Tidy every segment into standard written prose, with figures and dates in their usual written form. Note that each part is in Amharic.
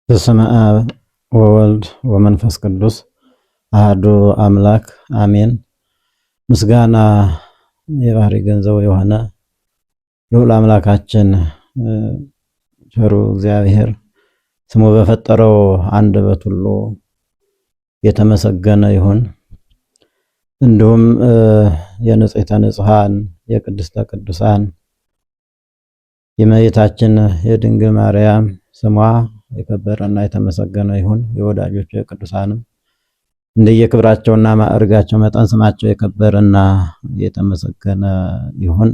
በስመ አብ ወወልድ ወመንፈስ ቅዱስ አሐዱ አምላክ አሜን። ምስጋና የባህሪ ገንዘቡ የሆነ ልዑል አምላካችን ቸሩ እግዚአብሔር ስሙ በፈጠረው አንደበት ሁሉ የተመሰገነ ይሁን። እንዲሁም የንጽሕተ ንጹሐን የቅድስተ ቅዱሳን የእመቤታችን የድንግል ማርያም ስሟ የከበረና የተመሰገነ ይሁን። የወዳጆቹ የቅዱሳንም እንደየክብራቸውና ማዕርጋቸው መጠን ስማቸው የከበረና የተመሰገነ ይሁን።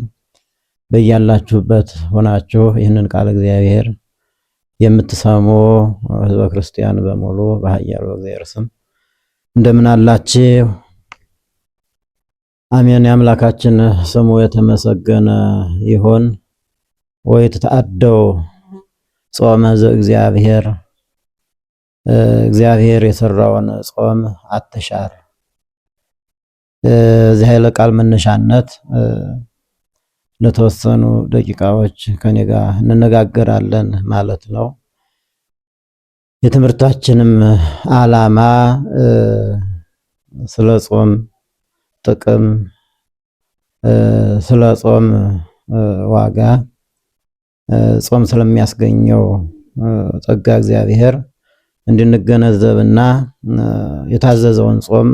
በያላችሁበት ሆናችሁ ይህንን ቃል እግዚአብሔር የምትሰሙ ሕዝበ ክርስቲያን በሙሉ በኃያሉ እግዚአብሔር ስም እንደምን አላችሁ? አሜን። የአምላካችን ስሙ የተመሰገነ ይሁን። ወይ ተአደው ጾመ ዘእግዚአብሔር እግዚአብሔር የሰራውን ጾም አትሻር። እዚህ ኃይለ ቃል መነሻነት ለተወሰኑ ደቂቃዎች ከኔ ጋር እንነጋገራለን ማለት ነው። የትምህርታችንም ዓላማ ስለ ጾም ጥቅም፣ ስለ ጾም ዋጋ፣ ጾም ስለሚያስገኘው ጸጋ እግዚአብሔር እንድንገነዘብና የታዘዘውን ጾም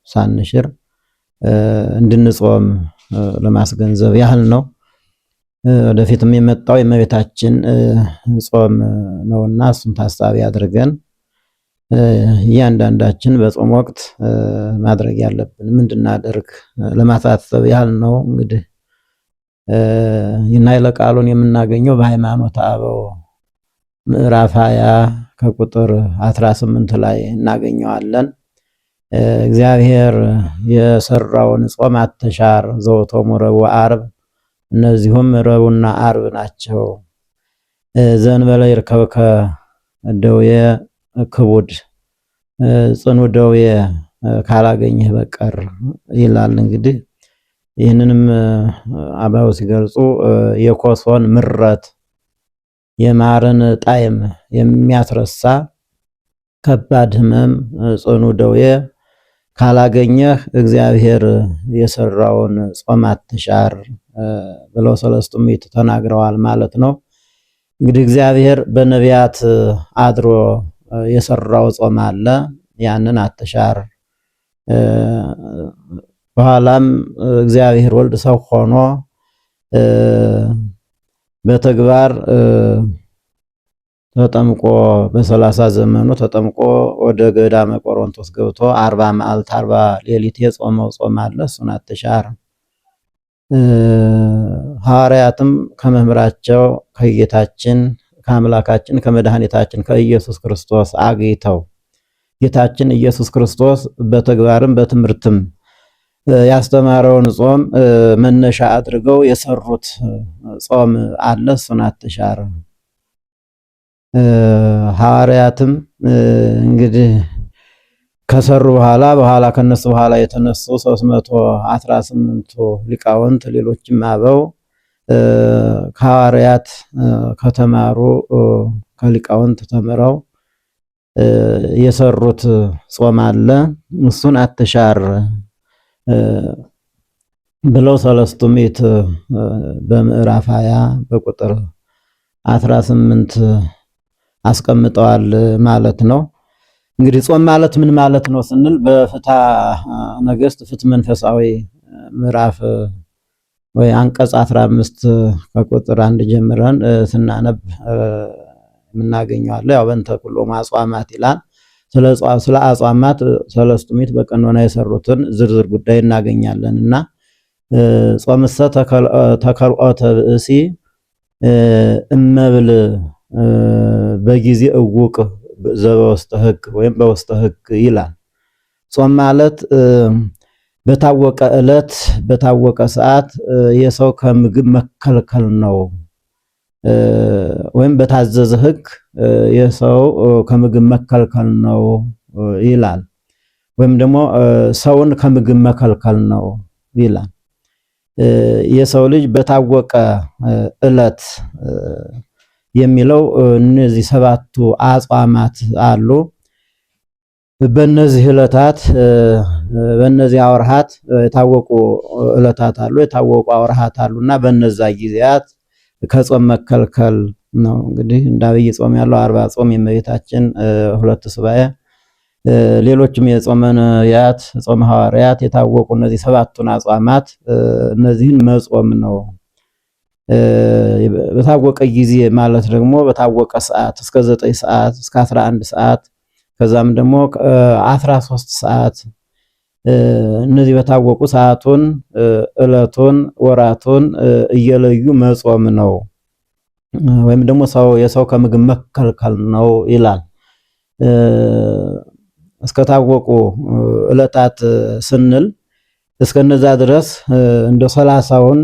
ሳንሽር እንድንጾም ለማስገንዘብ ያህል ነው። ወደፊትም የመጣው የእመቤታችን ጾም ነውና እሱን ታሳቢ አድርገን እያንዳንዳችን በጾም ወቅት ማድረግ ያለብን እንድናደርግ ለማሳሰብ ያህል ነው። እንግዲህ ይህን ኃይለ ቃሉን የምናገኘው በሃይማኖተ አበው ምዕራፍ 20 ከቁጥር 18 ላይ እናገኘዋለን። እግዚአብሔር የሰራውን ጾም አትሻር ዘወትሙ ረቡዕ ወዓርብ፣ እነዚሁም ረቡዕና ዓርብ ናቸው። ዘእንበለ ይርከብከ ደዌ ክቡድ፣ ጽኑ ደዌ ካላገኘህ በቀር ይላል። እንግዲህ ይህንንም አበው ሲገልጹ የኮሶን ምረት የማርን ጣዕም የሚያስረሳ ከባድ ሕመም ጽኑ ደዌ ካላገኘህ እግዚአብሔር የሰራውን ጾም አትሻር ብለው ሰለስቱ ምዕት ተናግረዋል ማለት ነው። እንግዲህ እግዚአብሔር በነቢያት አድሮ የሰራው ጾም አለ። ያንን አትሻር። በኋላም እግዚአብሔር ወልድ ሰው ሆኖ በተግባር ተጠምቆ በ30 ዘመኑ ተጠምቆ ወደ ገዳመ ቆሮንቶስ ገብቶ 40 መዓልት 40 ሌሊት የጾመው ጾም አለ። እሱን አትሻር። ሐዋርያትም ከመምህራቸው ከጌታችን ከአምላካችን ከመድኃኒታችን ከኢየሱስ ክርስቶስ አግኝተው ጌታችን ኢየሱስ ክርስቶስ በተግባርም በትምህርትም ያስተማረውን ጾም መነሻ አድርገው የሰሩት ጾም አለ። እሱን አትሻር። ሐዋርያትም እንግዲህ ከሰሩ በኋላ ከነሱ በኋላ የተነሱ 318 ሊቃውንት ሌሎችም አበው ከሐዋርያት ከተማሩ ከሊቃውንት ተምረው የሰሩት ጾም አለ። እሱን አትሻር ብለው ሰለስቱ ምዕት በምዕራፍ 20 በቁጥር 18 አስቀምጠዋል ማለት ነው። እንግዲህ ጾም ማለት ምን ማለት ነው ስንል በፍትሐ ነገሥት ፍትሕ መንፈሳዊ ምዕራፍ ወይ አንቀጽ 15 ከቁጥር 1 ጀምረን ስናነብ የምናገኘዋለን። ያው በእንተ ኩሎሙ አጽዋማት ይላል። ስለ አጽዋማት ሰለስቱ ምዕት በቀኖና የሰሩትን ዝርዝር ጉዳይ እናገኛለንና ጾምሰ ተከልኦተ ብእሲ እመብል በጊዜ እውቅ ዘበውስተ ሕግ ወይም በውስተ ሕግ ይላል። ጾም ማለት በታወቀ ዕለት በታወቀ ሰዓት የሰው ከምግብ መከልከል ነው። ወይም በታዘዘ ሕግ የሰው ከምግብ መከልከል ነው ይላል። ወይም ደግሞ ሰውን ከምግብ መከልከል ነው ይላል። የሰው ልጅ በታወቀ ዕለት የሚለው እነዚህ ሰባቱ አጽዋማት አሉ። በእነዚህ ዕለታት በእነዚህ አውርሃት የታወቁ ዕለታት አሉ፣ የታወቁ አውርሃት አሉና በእነዛ ጊዜያት ከጾም መከልከል ነው። እንግዲህ እንደ አብይ ጾም ያለው 40 ጾም የእመቤታችን 2 ሱባኤ ሌሎችም የጾመ ነቢያት ጾመ ሐዋርያት የታወቁ እነዚህ ሰባቱን አጽዋማት እነዚህን መጾም ነው። በታወቀ ጊዜ ማለት ደግሞ በታወቀ ሰዓት እስከ 9 ሰዓት እስከ 11 ሰዓት ከዛም ደግሞ 13 ሰዓት እነዚህ በታወቁ ሰዓቱን ዕለቱን ወራቱን እየለዩ መጾም ነው። ወይም ደግሞ የሰው ከምግብ መከልከል ነው ይላል። እስከታወቁ ዕለታት ስንል እስከነዛ ድረስ እንደ 30ውን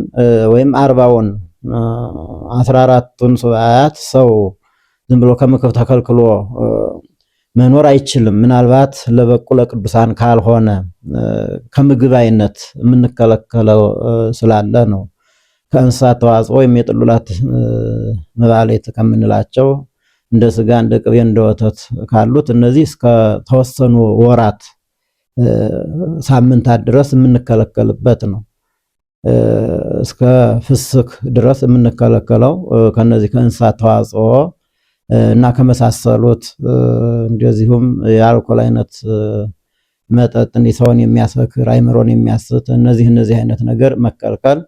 ወይም 40ውን 14ቱን ሱባኤያት ሰው ዝም ብሎ ከምግብ ተከልክሎ መኖር አይችልም። ምናልባት ለበቁ ለቅዱሳን ካልሆነ ከምግብ አይነት የምንከለከለው ስላለ ነው። ከእንስሳት ተዋጽኦ ወይም የጥሉላት መባሌት ከምንላቸው እንደ ስጋ፣ እንደ ቅቤ፣ እንደ ወተት ካሉት እነዚህ እስከ ተወሰኑ ወራት ሳምንታት ድረስ የምንከለከልበት ነው። እስከ ፍስክ ድረስ የምንከለከለው ከነዚህ ከእንስሳት ተዋጽኦ እና ከመሳሰሉት እንደዚሁም የአልኮል አይነት መጠጥ ሰውን የሚያሰክር አይምሮን የሚያስት እነዚህ አይነት ነገር መከልከል።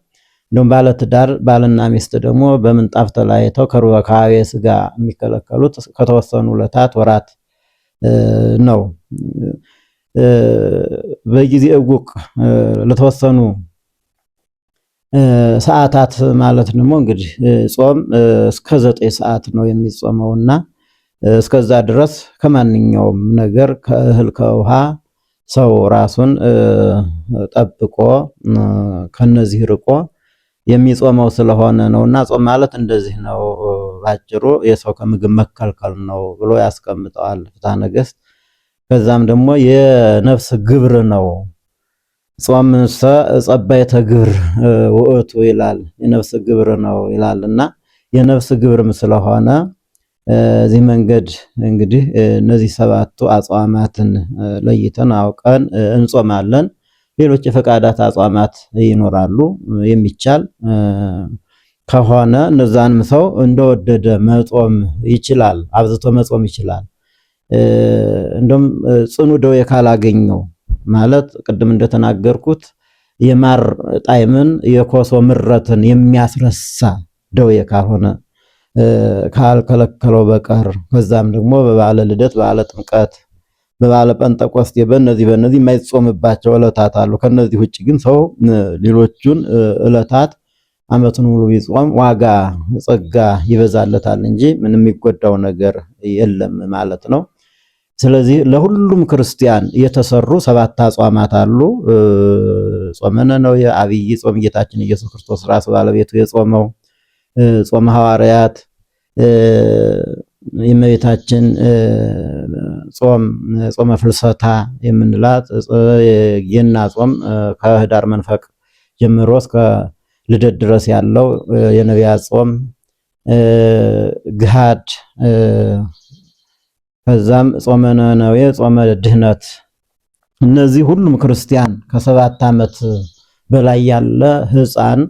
እንደውም ባለትዳር ባልና ሚስት ደግሞ በምንጣፍ ተለያይተው ከሩካቤ ስጋ የሚከለከሉት ከተወሰኑ ዕለታት ወራት ነው። በጊዜ እጉቅ ለተወሰኑ ሰዓታት ማለት ደግሞ እንግዲህ ጾም እስከ 9 ሰዓት ነው የሚጾመውና እስከዛ ድረስ ከማንኛውም ነገር ከእህል ከውሃ ሰው ራሱን ጠብቆ ከነዚህ ርቆ የሚጾመው ስለሆነ ነውና ጾም ማለት እንደዚህ ነው። ባጭሩ የሰው ከምግብ መከልከል ነው ብሎ ያስቀምጠዋል ፍትሐ ነገሥት። ከዛም ደግሞ የነፍስ ግብር ነው። ጾም ጸባይተ ግብር ውእቱ ይላል፣ የነፍስ ግብር ነው ይላልና የነፍስ ግብርም ስለሆነ እዚህ መንገድ እንግዲህ እነዚህ ሰባቱ አጽዋማትን ለይተን አውቀን እንጾማለን። ሌሎች የፈቃዳት አጽዋማት ይኖራሉ። የሚቻል ከሆነ እነዛንም ሰው እንደወደደ መጾም ይችላል፣ አብዝቶ መጾም ይችላል። እንደውም ጽኑ ደዌ ካላገኘው ማለት ቅድም እንደተናገርኩት የማር ጣዕምን የኮሶ ምረትን የሚያስረሳ ደዌ ካልሆነ ካልከለከለው በቀር ከዛም ደግሞ በበዓለ ልደት፣ በዓለ ጥምቀት፣ በበዓለ ጴንጠቆስጤ በእነዚህ የማይጾምባቸው ዕለታት አሉ። ከነዚህ ውጭ ግን ሰው ሌሎቹን ዕለታት ዓመቱን ሙሉ ቢጾም ዋጋ ጸጋ ይበዛለታል እንጂ ምንም የሚጎዳው ነገር የለም ማለት ነው። ስለዚህ ለሁሉም ክርስቲያን የተሰሩ 7 አጽዋማት አሉ። ጾመ ነነዌ፣ አብይ ጾም ጌታችን ኢየሱስ ክርስቶስ ራሱ ባለቤቱ የጾመው፣ ጾመ ሐዋርያት፣ የእመቤታችን ጾመ ፍልሰታ የምንላት፣ የገና ጾም ከህዳር መንፈቅ ጀምሮ እስከ ልደት ድረስ ያለው የነቢያት ጾም፣ ግሃድ፣ ከዛም ጾመ ነነዌ፣ ጾመ ድህነት። እነዚህ ሁሉም ክርስቲያን ከ7 ዓመት በላይ ያለ ሕፃን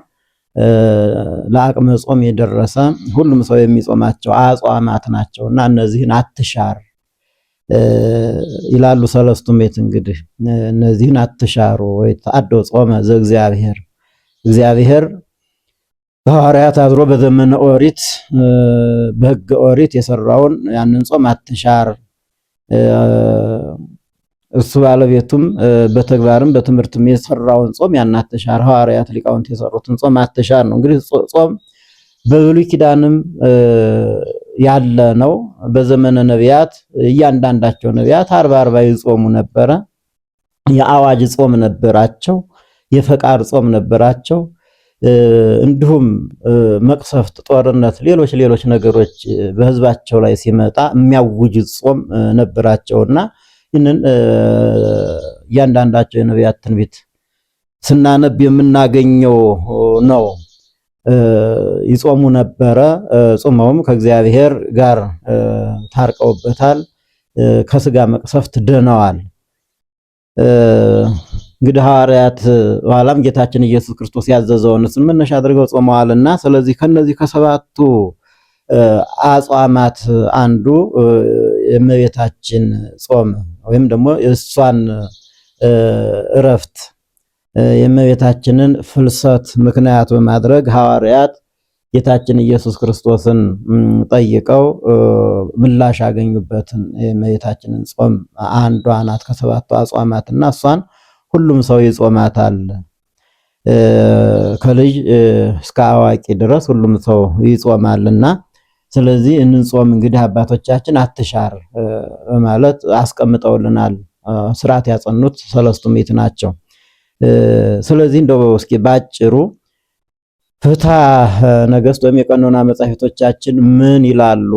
ለአቅመ ጾም የደረሰ ሁሉም ሰው የሚጾማቸው አጽዋማት ናቸውና እነዚህን አትሻር ይላሉ ሰለስቱ ምዕት። እንግዲህ እነዚህን አትሻሩ ወይ ተአዶ ጾመ ዘእግዚአብሔር፣ እግዚአብሔር በሐዋርያት አድሮ በዘመነ ኦሪት በሕገ ኦሪት የሰራውን ያንን ጾም አትሻር። እሱ ባለቤቱም በተግባርም በትምህርትም የሰራውን ጾም ያን አትሻር፣ ሐዋርያት ሊቃውንት የሰሩትን ጾም አትሻር ነው። እንግዲህ ጾም በብሉይ ኪዳንም ያለ ነው። በዘመነ ነቢያት እያንዳንዳቸው ነቢያት 40 ይጾሙ ነበረ። የአዋጅ ጾም ነበራቸው፣ የፈቃድ ጾም ነበራቸው። እንዲሁም መቅሰፍት፣ ጦርነት፣ ሌሎች ነገሮች በህዝባቸው ላይ ሲመጣ የሚያውጅ ጾም ነበራቸውና ይህንን እያንዳንዳቸው የነቢያት ትንቢት ስናነብ የምናገኘው ነው። ይጾሙ ነበረ። ጾመውም ከእግዚአብሔር ጋር ታርቀውበታል፣ ከስጋ መቅሰፍት ድነዋል። እንግዲህ ሐዋርያት በኋላም ጌታችን ኢየሱስ ክርስቶስ ያዘዘውን መነሻ አድርገው ጾመዋልና ስለዚህ ከነዚህ ከሰባቱ አጽዋማት አንዱ የእመቤታችን ጾም ወይም ደግሞ የእሷን እረፍት የእመቤታችንን ፍልሰት ምክንያት በማድረግ ሐዋርያት ጌታችን ኢየሱስ ክርስቶስን ጠይቀው ምላሽ ያገኙበትን የእመቤታችንን ጾም አንዷ ናት ከሰባቱ አጽዋማትና እሷን ሁሉም ሰው ይጾማታል። ከልጅ እስከ አዋቂ ድረስ ሁሉም ሰው ይጾማልና ስለዚህ እንን ጾም እንግዲህ አባቶቻችን አትሻር ማለት አስቀምጠውልናል። ስርዓት ያጸኑት ሰለስቱ ምዕት ናቸው። ስለዚህ እንደው እስኪ ባጭሩ ፍትሐ ነገሥት ወይም የቀኖና መጻሕፍቶቻችን ምን ይላሉ፣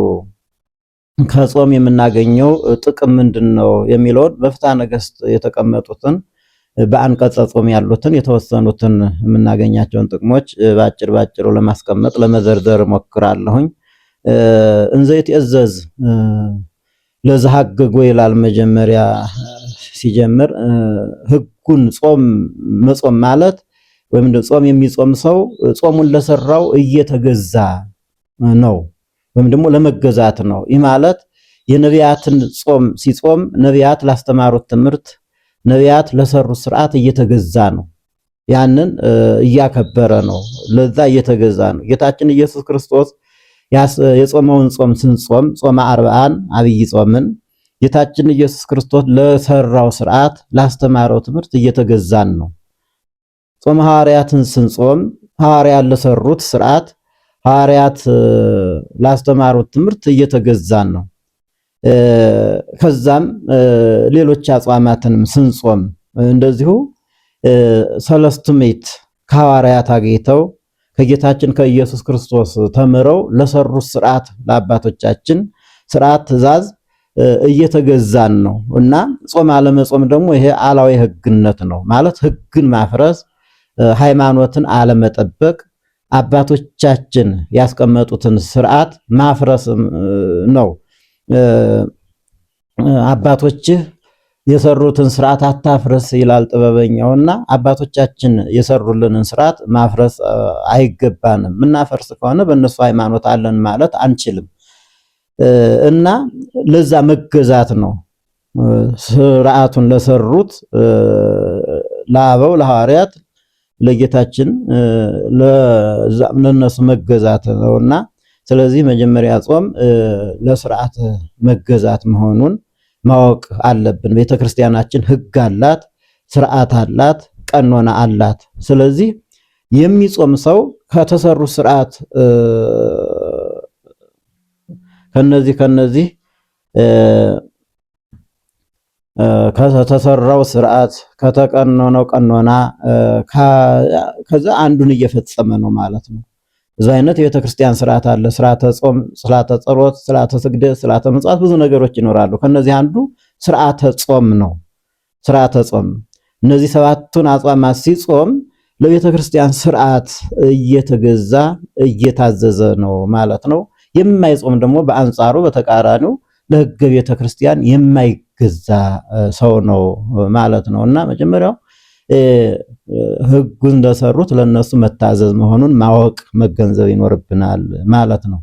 ከጾም የምናገኘው ጥቅም ምንድነው የሚለውን በፍትሐ ነገሥት የተቀመጡትን በአንቀጸ ጾም ያሉትን የተወሰኑትን የምናገኛቸውን ጥቅሞች ባጭሩ ለማስቀመጥ ለመዘርዘር ሞክራለሁኝ። እንዘ ይትእዘዝ ለዘሐግጎ ይላል መጀመሪያ ሲጀምር ህጉን ጾም መጾም ማለት ወይም ጾም የሚጾም ሰው ጾሙን ለሰራው እየተገዛ ነው ወይም ደግሞ ለመገዛት ነው። ይህ ማለት የነቢያትን ጾም ሲጾም ነቢያት ላስተማሩት ትምህርት ነቢያት ለሰሩት ስርዓት እየተገዛ ነው። ያንን እያከበረ ነው፣ ለዛ እየተገዛ ነው። ጌታችን ኢየሱስ ክርስቶስ የጾመውን ጾም ስንጾም ጾመ አርብዓን አብይ ጾምን ጌታችን ኢየሱስ ክርስቶስ ለሰራው ስርዓት ላስተማረው ትምህርት እየተገዛን ነው። ጾመ ሐዋርያትን ስንጾም ሐዋርያት ለሰሩት ስርዓት ሐዋርያት ላስተማሩት ትምህርት እየተገዛን ነው። ከዛም ሌሎች አጽዋማትንም ስንጾም እንደዚሁ ሰለስቱ ምዕት ከሐዋርያት አግኝተው ከጌታችን ከኢየሱስ ክርስቶስ ተምረው ለሰሩት ስርዓት ለአባቶቻችን ስርዓት ትእዛዝ እየተገዛን ነው እና ጾም አለመጾም ደግሞ ይሄ አላዊ ህግነት ነው ማለት ህግን ማፍረስ፣ ሃይማኖትን አለመጠበቅ፣ አባቶቻችን ያስቀመጡትን ስርዓት ማፍረስ ነው። አባቶችህ የሰሩትን ስርዓት አታፍርስ ይላል ጥበበኛውና አባቶቻችን የሰሩልንን ስርዓት ማፍረስ አይገባንም። ምናፈርስ ከሆነ በእነሱ ሃይማኖት አለን ማለት አንችልም እና ለዛ መገዛት ነው። ስርዓቱን ለሰሩት ለአበው ለሐዋርያት ለጌታችን ለነሱ መገዛት ነውና ስለዚህ መጀመሪያ ጾም ለስርዓት መገዛት መሆኑን ማወቅ አለብን። ቤተክርስቲያናችን ህግ አላት፣ ስርዓት አላት፣ ቀኖና አላት። ስለዚህ የሚጾም ሰው ከተሰሩ ስርዓት ከነዚህ ከተሰራው ስርዓት ከተቀኖነው ቀኖና ከዛ አንዱን እየፈጸመ ነው ማለት ነው። እዛ አይነት የቤተክርስቲያን ስርዓት አለ። ስርዓተ ጾም፣ ስርዓተ ጸሎት፣ ስርዓተ ስግደት፣ ስርዓተ ምጽዋት ብዙ ነገሮች ይኖራሉ። ከነዚህ አንዱ ስርዓተ ጾም ነው። ስርዓተ ጾም እነዚህ ሰባቱን አጽዋማት ሲጾም ለቤተክርስቲያን ስርዓት እየተገዛ እየታዘዘ ነው ማለት ነው። የማይጾም ደግሞ በአንጻሩ በተቃራኒው ለሕገ ቤተክርስቲያን የማይገዛ ሰው ነው ማለት ነው እና መጀመሪያው ሕጉን እንደሰሩት ለነሱ መታዘዝ መሆኑን ማወቅ መገንዘብ ይኖርብናል ማለት ነው።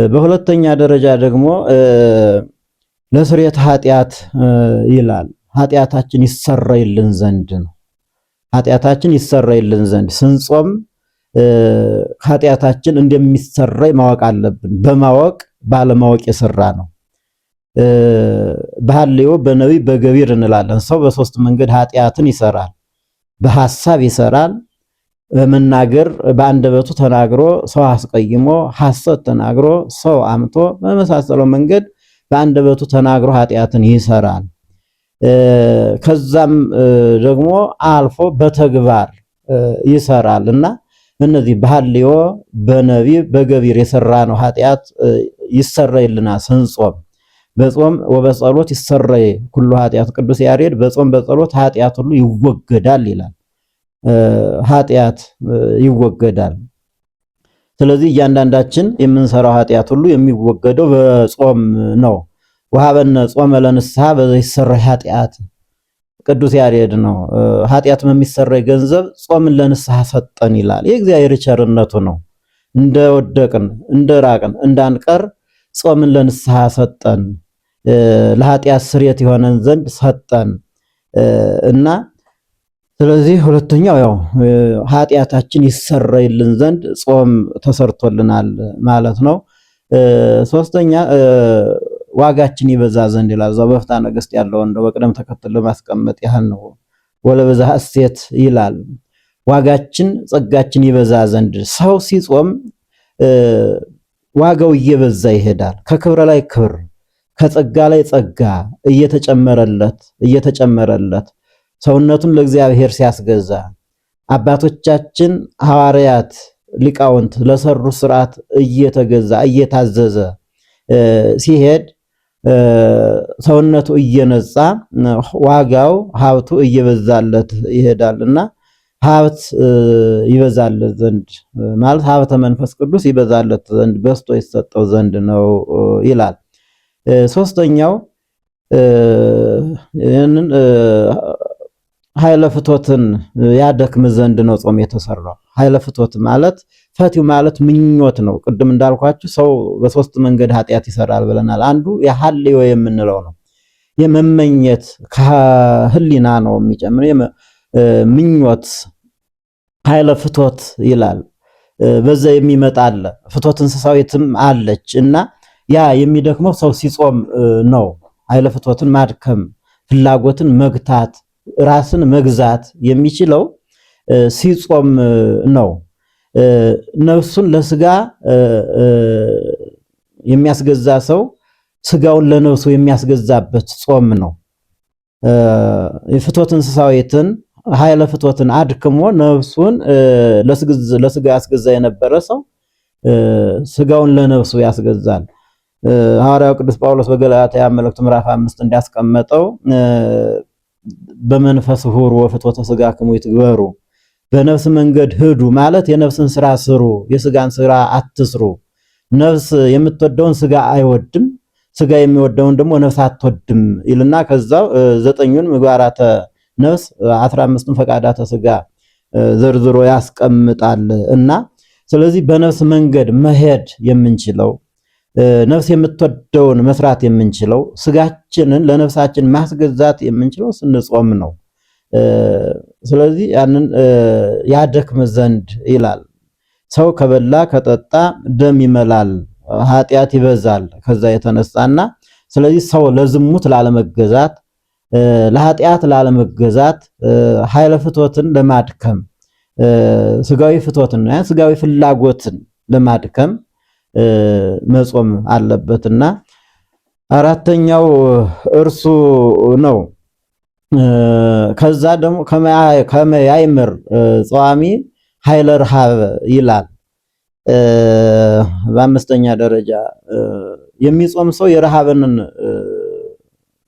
በሁለተኛ ደረጃ ደግሞ ለስርየተ ኃጢአት ይላል። ኃጢአታችን ይሰረይልን ዘንድ ነው። ኃጢአታችን ይሰረይልን ዘንድ ስንጾም ኃጢአታችን እንደሚሰረይ ማወቅ አለብን። በማወቅ ባለማወቅ የሰራ ነው። በሐልዮ በነቢብ በገቢር እንላለን። ሰው በሶስት መንገድ ኃጢአትን ይሰራል። በሐሳብ ይሰራል። በመናገር በአንደበቱ ተናግሮ ሰው አስቀይሞ፣ ሐሰት ተናግሮ ሰው አምቶ፣ በመሳሰለው መንገድ በአንደበቱ ተናግሮ ኃጢአትን ይሰራል። ከዛም ደግሞ አልፎ በተግባር ይሰራል እና እነዚህ በሐልዮ በነቢብ በገቢር የሰራነው ኃጢአት ይሰረይልናል ስንጾም። በጾም ወበጸሎት ይሰረይ ሁሉ ኃጢአት። ቅዱስ ያሬድ በጾም በጸሎት ኃጢአት ሁሉ ይወገዳል ይላል። ኃጢአት ይወገዳል። ስለዚህ እያንዳንዳችን የምንሰራው ኃጢአት ሁሉ የሚወገደው በጾም ነው። ወሀበነ ጾመ ለንስሐ በዘይሰራ ኃጢአት ቅዱስ ያሬድ ነው። ኃጢአት በሚሰራ ገንዘብ ጾምን ለንስሐ ሰጠን ይላል። የእግዚአብሔር ቸርነቱ ነው። እንደወደቅን እንደራቅን እንዳንቀር ጾምን ለንስሐ ሰጠን፣ ለኃጢአት ስርየት የሆነን ዘንድ ሰጠን እና ስለዚህ ሁለተኛው ያው ኃጢአታችን ይሰረይልን ዘንድ ጾም ተሰርቶልናል ማለት ነው። ሶስተኛ ዋጋችን ይበዛ ዘንድ ይላል። እዛው በፍትሐ ነገሥት ያለው እንደው በቅደም ተከተል ለማስቀመጥ ያህል ነው። ወለበዛ እሴት ይላል። ዋጋችን ጸጋችን ይበዛ ዘንድ ሰው ሲጾም ዋጋው እየበዛ ይሄዳል። ከክብረ ላይ ክብር ከጸጋ ላይ ጸጋ እየተጨመረለት ሰውነቱን ለእግዚአብሔር ሲያስገዛ አባቶቻችን ሐዋርያት ሊቃውንት ለሰሩ ስርዓት እየተገዛ እየታዘዘ ሲሄድ ሰውነቱ እየነጻ ዋጋው ሀብቱ እየበዛለት ይሄዳልና ሀብት ይበዛለት ዘንድ ማለት ሀብተ መንፈስ ቅዱስ ይበዛለት ዘንድ በስቶ ይሰጠው ዘንድ ነው ይላል። ሶስተኛው ይህንን ኃይለ ፍቶትን ያደክም ዘንድ ነው ጾም የተሰራው። ኃይለ ፍቶት ማለት ፈቲው ማለት ምኞት ነው። ቅድም እንዳልኳችሁ ሰው በሶስት መንገድ ኃጢአት ይሰራል ብለናል። አንዱ የሐልዮ የምንለው ነው። የመመኘት ከህሊና ነው የሚጨምር ምኞት ኃይለ ፍቶት ይላል። በዛ የሚመጣ አለ። ፍቶት እንስሳዊትም አለች እና ያ የሚደክመው ሰው ሲጾም ነው። ኃይለ ፍቶትን ማድከም፣ ፍላጎትን መግታት፣ ራስን መግዛት የሚችለው ሲጾም ነው። ነፍሱን ለስጋ የሚያስገዛ ሰው ስጋውን ለነፍሱ የሚያስገዛበት ጾም ነው። የፍቶት እንስሳዊትን ኃይለ ፍቶትን አድክሞ ነፍሱን ለስጋ ያስገዛ የነበረ ሰው ስጋውን ለነፍሱ ያስገዛል። ሐዋርያው ቅዱስ ጳውሎስ በገላትያ መልእክቱ ምዕራፍ 5 እንዲያስቀመጠው በመንፈስ ሁሩ ወፍትወተ ሥጋክሙ ይትግበሩ፣ በነፍስ መንገድ ሂዱ ማለት የነፍስን ስራ ስሩ፣ የስጋን ስራ አትስሩ። ነፍስ የምትወደውን ስጋ አይወድም፣ ስጋ የሚወደውን ደግሞ ነፍስ አትወድም ይልና ከዛው 9ኙን ምግባራተ ነፍስ 15ቱን ፈቃዳተ ስጋ ዘርዝሮ ያስቀምጣል እና ስለዚህ በነፍስ መንገድ መሄድ የምንችለው ነፍስ የምትወደውን መስራት የምንችለው ስጋችንን ለነፍሳችን ማስገዛት የምንችለው ስንጾም ነው። ስለዚህ ያንን ያደክም ዘንድ ይላል። ሰው ከበላ ከጠጣ ደም ይመላል፣ ኃጢአት ይበዛል ከዛ የተነሳና ስለዚህ ሰው ለዝሙት ላለመገዛት ለኃጢአት ላለመገዛት ኃይለ ፍቶትን ለማድከም ስጋዊ ፍቶትን ስጋዊ ፍላጎትን ለማድከም መጾም አለበትና አራተኛው እርሱ ነው። ከዛ ደግሞ ከመያይምር ጿሚ ኃይለ ረሃብ ይላል። በአምስተኛ ደረጃ የሚጾም ሰው የረሃብን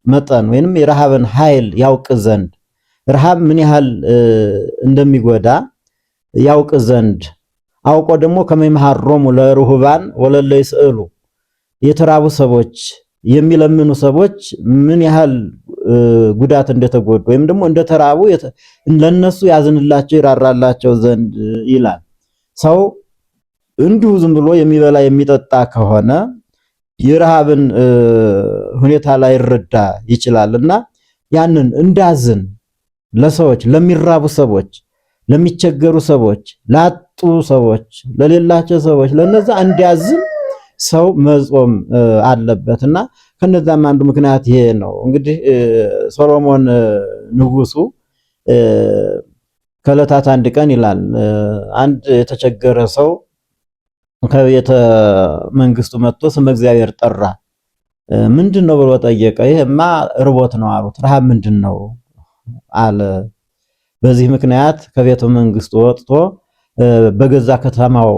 መጠን ወይንም የረሃብን ኃይል ያውቅ ዘንድ ረሃብ ምን ያህል እንደሚጎዳ ያውቅ ዘንድ አውቆ ደግሞ ከመይመሃሮሙ ለርሁባን ወለለ ይስእሉ የተራቡ ሰዎች የሚለምኑ ሰዎች ምን ያህል ጉዳት እንደተጎዱ ወይም ደግሞ እንደተራቡ ለነሱ ያዝንላቸው ይራራላቸው ዘንድ ይላል። ሰው እንዲሁ ዝም ብሎ የሚበላ የሚጠጣ ከሆነ የረሃብን ሁኔታ ላይ ይረዳ ይችላልና ያንን እንዳዝን ለሰዎች ለሚራቡ ሰዎች ለሚቸገሩ ሰዎች ላጡ ሰዎች ለሌላቸው ሰዎች ለነዛ እንዲያዝን ሰው መጾም አለበትና ከነዛም አንዱ ምክንያት ይሄ ነው። እንግዲህ ሶሎሞን ንጉሱ ከዕለታት አንድ ቀን ይላል አንድ የተቸገረ ሰው ከቤተ መንግስቱ መጥቶ ስመ እግዚአብሔር ጠራ። ምንድነው ብሎ ጠየቀ። ይሄማ ርቦት ነው አሉት። ረሃብ ምንድነው አለ። በዚህ ምክንያት ከቤተ መንግስቱ ወጥቶ በገዛ ከተማው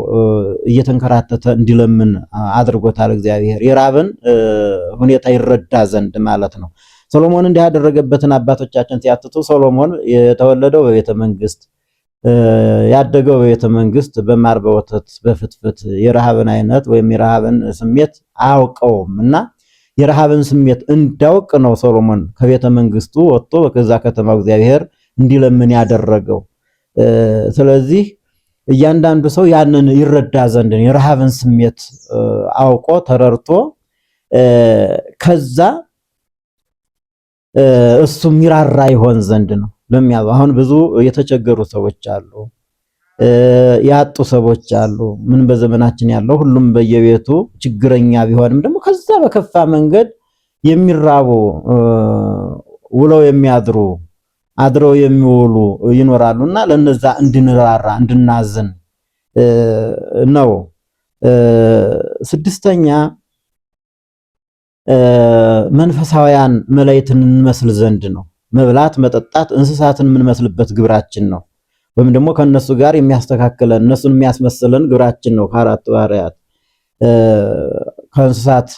እየተንከራተተ እንዲለምን አድርጎታል እግዚአብሔር። የራብን ሁኔታ ይረዳ ዘንድ ማለት ነው። ሶሎሞን እንዲህ ያደረገበትን አባቶቻችን ሲያትቱ ሶሎሞን የተወለደው በቤተ መንግስት ያደገው በቤተ መንግስት በማር በወተት በፍትፍት የረሃብን አይነት ወይም የረሃብን ስሜት አያውቀውም እና የረሃብን ስሜት እንዳውቅ ነው ሶሎሞን ከቤተ መንግስቱ ወጥቶ ከዛ ከተማው እግዚአብሔር እንዲለምን ያደረገው። ስለዚህ እያንዳንዱ ሰው ያንን ይረዳ ዘንድ የረሃብን ስሜት አውቆ ተረርቶ ከዛ እሱ ሚራራ ይሆን ዘንድ ነው ለሚያው። አሁን ብዙ የተቸገሩ ሰዎች አሉ፣ ያጡ ሰዎች አሉ። ምን በዘመናችን ያለው ሁሉም በየቤቱ ችግረኛ ቢሆንም ደግሞ ከዛ በከፋ መንገድ የሚራቡ ውለው የሚያድሩ አድረው የሚውሉ ይኖራሉና ለነዛ እንድንራራ እንድናዝን ነው። ስድስተኛ መንፈሳውያን መላእክትን እንመስል ዘንድ ነው። መብላት መጠጣት እንስሳትን የምንመስልበት ግብራችን ነው። ወይም ደግሞ ከነሱ ጋር የሚያስተካክለን እነሱን የሚያስመስለን ግብራችን ነው። ከአራቱ ባህሪያት ከእንስሳት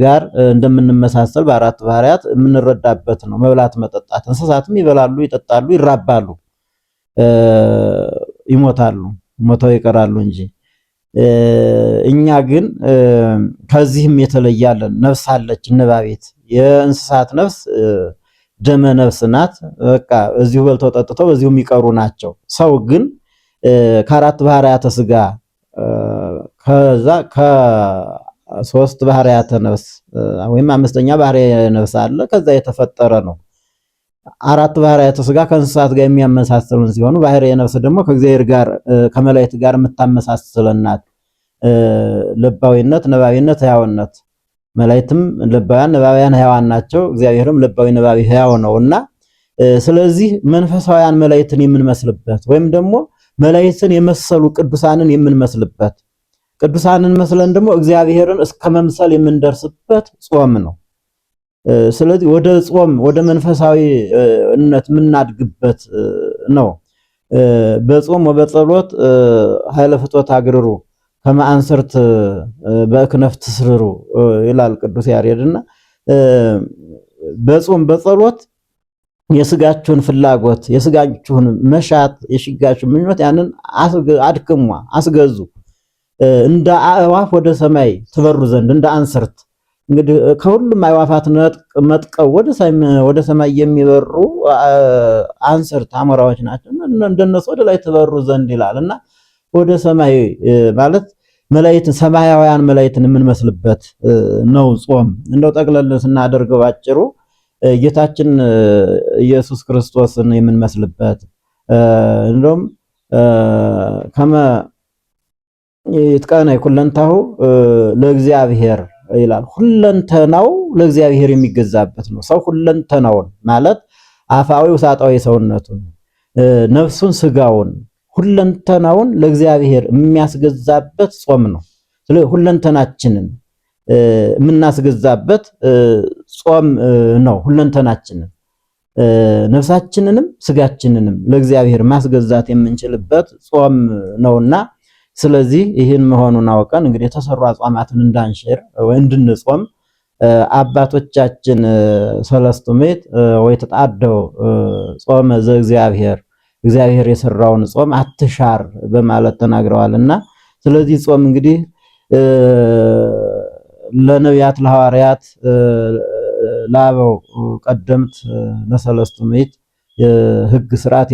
ጋር እንደምንመሳሰል በአራቱ ባህሪያት የምንረዳበት ነው። መብላት መጠጣት እንስሳትም ይበላሉ፣ ይጠጣሉ፣ ይራባሉ፣ ይሞታሉ፣ ሞተው ይቀራሉ እንጂ እኛ ግን ከዚህም የተለያለን ነፍስ አለች እንባቤት። የእንስሳት ነፍስ ደመ ነፍስ ናት። በቃ እዚሁ በልተው ጠጥተው በዚሁ የሚቀሩ ናቸው። ሰው ግን ከአራት ባህሪያተ ስጋ ከዛ ከሶስት ባህሪያተ ነፍስ ወይም አምስተኛ ባህሪ ነፍስ አለ። ከዛ የተፈጠረ ነው። አራት ባህሪያተ ስጋ ከእንስሳት ጋር የሚያመሳስሉን ሲሆኑ ባህሪ ነፍስ ደግሞ ከእግዚአብሔር ጋር ከመላእክት ጋር የምታመሳስለናት ልባዊነት፣ ነባቢነት፣ ሕያውነት። መላእክትም ልባውያን ነባቢያን ሕያዋን ናቸው። እግዚአብሔርም ልባዊ ነባቢ ሕያው ነውና ስለዚህ መንፈሳውያን መላእክትን የምንመስልበት ወይም ደግሞ መላእክትን የመሰሉ ቅዱሳንን የምንመስልበት ቅዱሳንን መስለን ደግሞ እግዚአብሔርን እስከ መምሰል የምንደርስበት ጾም ነው። ስለዚህ ወደ ጾም ወደ መንፈሳዊነት የምናድግበት ነው። በጾም ወበጸሎት ኃይለ ፍትወት አግርሩ ከመአንሰርት በእክነፍት ትስርሩ ይላል ቅዱስ ያሬድና በጾም በጸሎት የስጋችሁን ፍላጎት የስጋችሁን መሻት የሽጋችሁን ምኞት ያንን አድክሟ አስገዙ እንደ አእዋፍ ወደ ሰማይ ትበሩ ዘንድ እንደ አንሰርት። እንግዲህ ከሁሉም አእዋፋት መጥቀው ወደ ሰማይ የሚበሩ አንሰርት አሞራዎች ናቸው። እንደነሱ ወደ ላይ ትበሩ ዘንድ ይላልና ወደ ሰማይ ማለት መላእክትን ሰማያውያን መላእክትን የምንመስልበት ነው ጾም። እንደው ጠቅለል ስናደርገው ባጭሩ ጌታችን ኢየሱስ ክርስቶስን የምንመስልበት እንደውም ከመ ይትቀነይ ኩለንታሁ ለእግዚአብሔር ይላል። ሁለንተናው ለእግዚአብሔር የሚገዛበት ነው። ሰው ሁለንተናውን ማለት አፋዊ ውሳጣዊ ሰውነቱን፣ ነፍሱን፣ ስጋውን ሁለንተናውን ለእግዚአብሔር የሚያስገዛበት ጾም ነው። ስለዚህ ሁለንተናችንን የምናስገዛበት ጾም ነው። ሁለንተናችንን ነፍሳችንንም ስጋችንንም ለእግዚአብሔር ማስገዛት የምንችልበት ጾም ነውና ስለዚህ ይህን መሆኑን አውቀን እንግዲህ የተሰሩ አጽዋማትን እንዳንሽር ወይ እንድንጾም አባቶቻችን ሰለስቱ ምዕት ወይ ተጣደው ጾመ ዘእግዚአብሔር እግዚአብሔር የሰራውን ጾም አትሻር በማለት ተናግረዋልና ስለዚህ ጾም እንግዲህ ለነቢያት ለሐዋርያት ለአበው ቀደምት ለሰለስቱ ምዕት የሕግ ስርዓት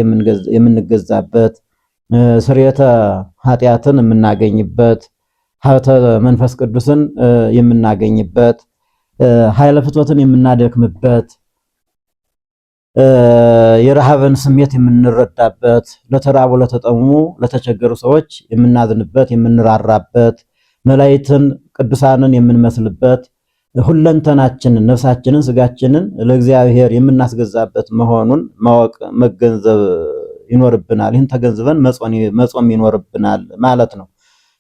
የምንገዛበት ስርየተ ኃጢአትን የምናገኝበት ሀብተ መንፈስ ቅዱስን የምናገኝበት ኃይለ ፍትወትን የምናደክምበት የረሃብን ስሜት የምንረዳበት ለተራቡ ለተጠሙ ለተቸገሩ ሰዎች የምናዝንበት የምንራራበት መላእክትን ቅዱሳንን የምንመስልበት ሁለንተናችንን ነፍሳችንን ስጋችንን ለእግዚአብሔር የምናስገዛበት መሆኑን ማወቅ መገንዘብ ይኖርብናል። ይህን ተገንዝበን መጾም ይኖርብናል ማለት ነው።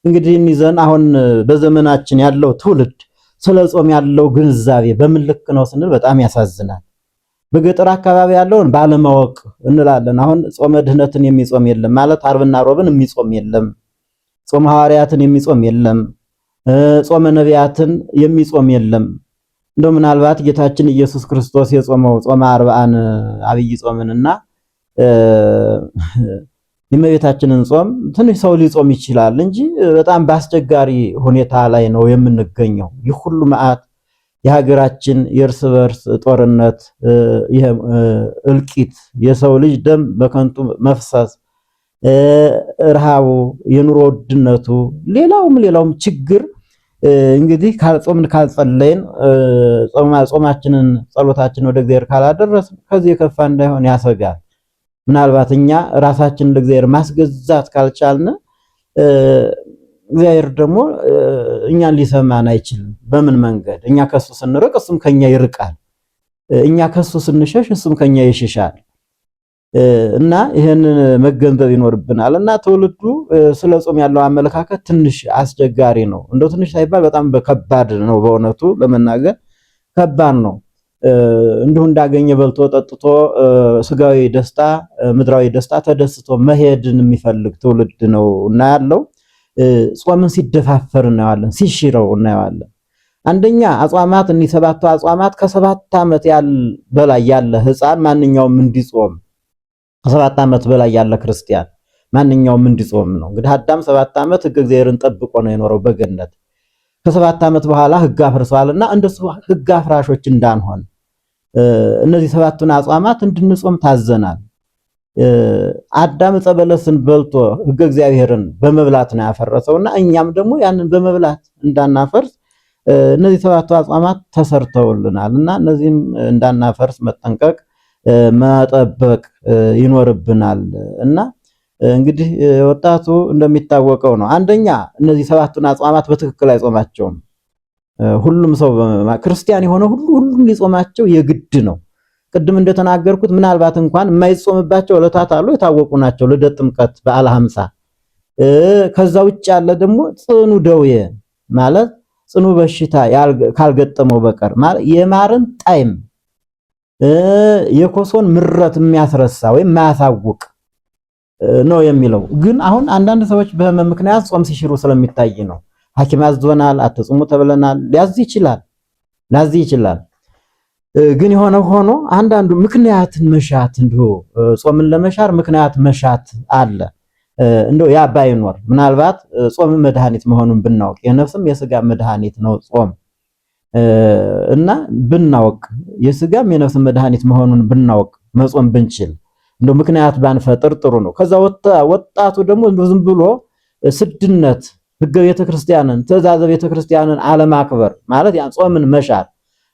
እንግዲህ እንይዘን አሁን በዘመናችን ያለው ትውልድ ስለ ጾም ያለው ግንዛቤ በምን ልክ ነው ስንል በጣም ያሳዝናል። በገጠር አካባቢ ያለውን ባለማወቅ እንላለን። አሁን ጾመ ድህነትን የሚጾም የለም ማለት ዓርብና ሮብን የሚጾም የለም። ጾመ ሐዋርያትን የሚጾም የለም። ጾመ ነቢያትን የሚጾም የለም። እንደው ምናልባት ጌታችን ኢየሱስ ክርስቶስ የጾመው ጾመ አርብዓን አብይ ጾምንና የእመቤታችንን ጾም ትንሽ ሰው ሊጾም ይችላል እንጂ በጣም በአስቸጋሪ ሁኔታ ላይ ነው የምንገኘው። ይህ ሁሉ መዓት የሀገራችን የእርስ በርስ ጦርነት፣ እልቂት፣ የሰው ልጅ ደም በከንቱ መፍሰስ፣ ረሃቡ፣ የኑሮ ውድነቱ፣ ሌላውም ችግር እንግዲህ ካልጾምን ካልጸለይን ጾማችንን ጸሎታችንን ወደ እግዚአብሔር ካላደረስን ከዚህ የከፋ እንዳይሆን ያሰጋል። ምናልባት እኛ ራሳችንን ለእግዚአብሔር ማስገዛት ካልቻልን እግዚአብሔር ደግሞ እኛን ሊሰማን አይችልም። በምን መንገድ? እኛ ከሱ ስንርቅ እሱም ከኛ ይርቃል። እኛ ከሱ ስንሸሽ እሱም ከኛ ይሸሻል። እና ይሄንን መገንዘብ ይኖርብናል። እና ትውልዱ ስለ ጾም ያለው አመለካከት ትንሽ አስቸጋሪ ነው። እንደው ትንሽ ሳይባል በጣም ከባድ ነው። በእውነቱ ለመናገር ከባድ ነው። እንዲሁ እንዳገኘ በልቶ ጠጥቶ ስጋዊ ደስታ፣ ምድራዊ ደስታ ተደስቶ መሄድን የሚፈልግ ትውልድ ነው እና ያለው ጾምን ሲደፋፈር እናየዋለን፣ ሲሽረው እናየዋለን። አንደኛ አጽዋማት እኒ ሰባቱ አጽዋማት ከ7 ዓመት በላይ ያለ ሕፃን ማንኛውም እንዲጾም ከ7 ዓመት በላይ ያለ ክርስቲያን ማንኛውም እንዲጾም ነው። እንግዲህ አዳም 7 ዓመት ሕገ እግዚአብሔርን ጠብቆ ነው የኖረው በገነት። ከ7 ዓመት በኋላ ሕግ አፍርሷልና እንደሱ ሕግ አፍራሾች እንዳንሆን እነዚህ 7ቱን አጽዋማት እንድንጾም ታዘናል። አዳም ዕፀ በለስን በልቶ ሕገ እግዚአብሔርን በመብላት ነው ያፈረሰውና እኛም ደግሞ ያንን በመብላት እንዳናፈርስ እነዚህ 7ቱ አጽዋማት ተሰርተውልናልና እነዚህን እንዳናፈርስ መጠንቀቅ መጠበቅ ይኖርብናል። እና እንግዲህ ወጣቱ እንደሚታወቀው ነው። አንደኛ እነዚህ 7ቱን አጽዋማት በትክክል አይጾማቸውም። ሁሉም ሰው ክርስቲያን የሆነ ሁሉም ሊጾማቸው የግድ ነው። ቅድም እንደተናገርኩት ምናልባት እንኳን የማይጾምባቸው ዕለታት አሉ፣ የታወቁ ናቸው። ልደት፣ ጥምቀት፣ በዓለ ሃምሳ። ከዛ ውጭ ያለ ደግሞ ጽኑ ደዌ ማለት ጽኑ በሽታ ካልገጠመው በቀር ማለት የማርን ጣዕም የኮሶን ምረት የሚያስረሳ ወይም የማያሳውቅ ነው የሚለው። ግን አሁን አንዳንድ ሰዎች በህመም ምክንያት ጾም ሲሽሩ ስለሚታይ ነው። ሐኪም አዞናል፣ አትጾሙ ተብለናል፣ ሊያዝ ይችላል። ግን የሆነ ሆኖ አንዳንዱ ምክንያትን መሻት እንዲሁ ጾምን ለመሻር ምክንያት መሻት አለ። እንደው ያ ባይኖር ምናልባት ጾም መድኃኒት መሆኑን ብናውቅ፣ የነፍስም የስጋ መድኃኒት ነው ጾም እና ብናውቅ፣ የስጋም የነፍስም መድኃኒት መሆኑን ብናውቅ መጾም ብንችል እንደው ምክንያት ባንፈጥር ጥሩ ነው። ከዛ ወጣቱ ደግሞ ዝም ብሎ ስድነት፣ ሕገ ቤተክርስቲያንን፣ ትእዛዘ ቤተክርስቲያንን አለማክበር ማለት ያ ጾምን መሻር።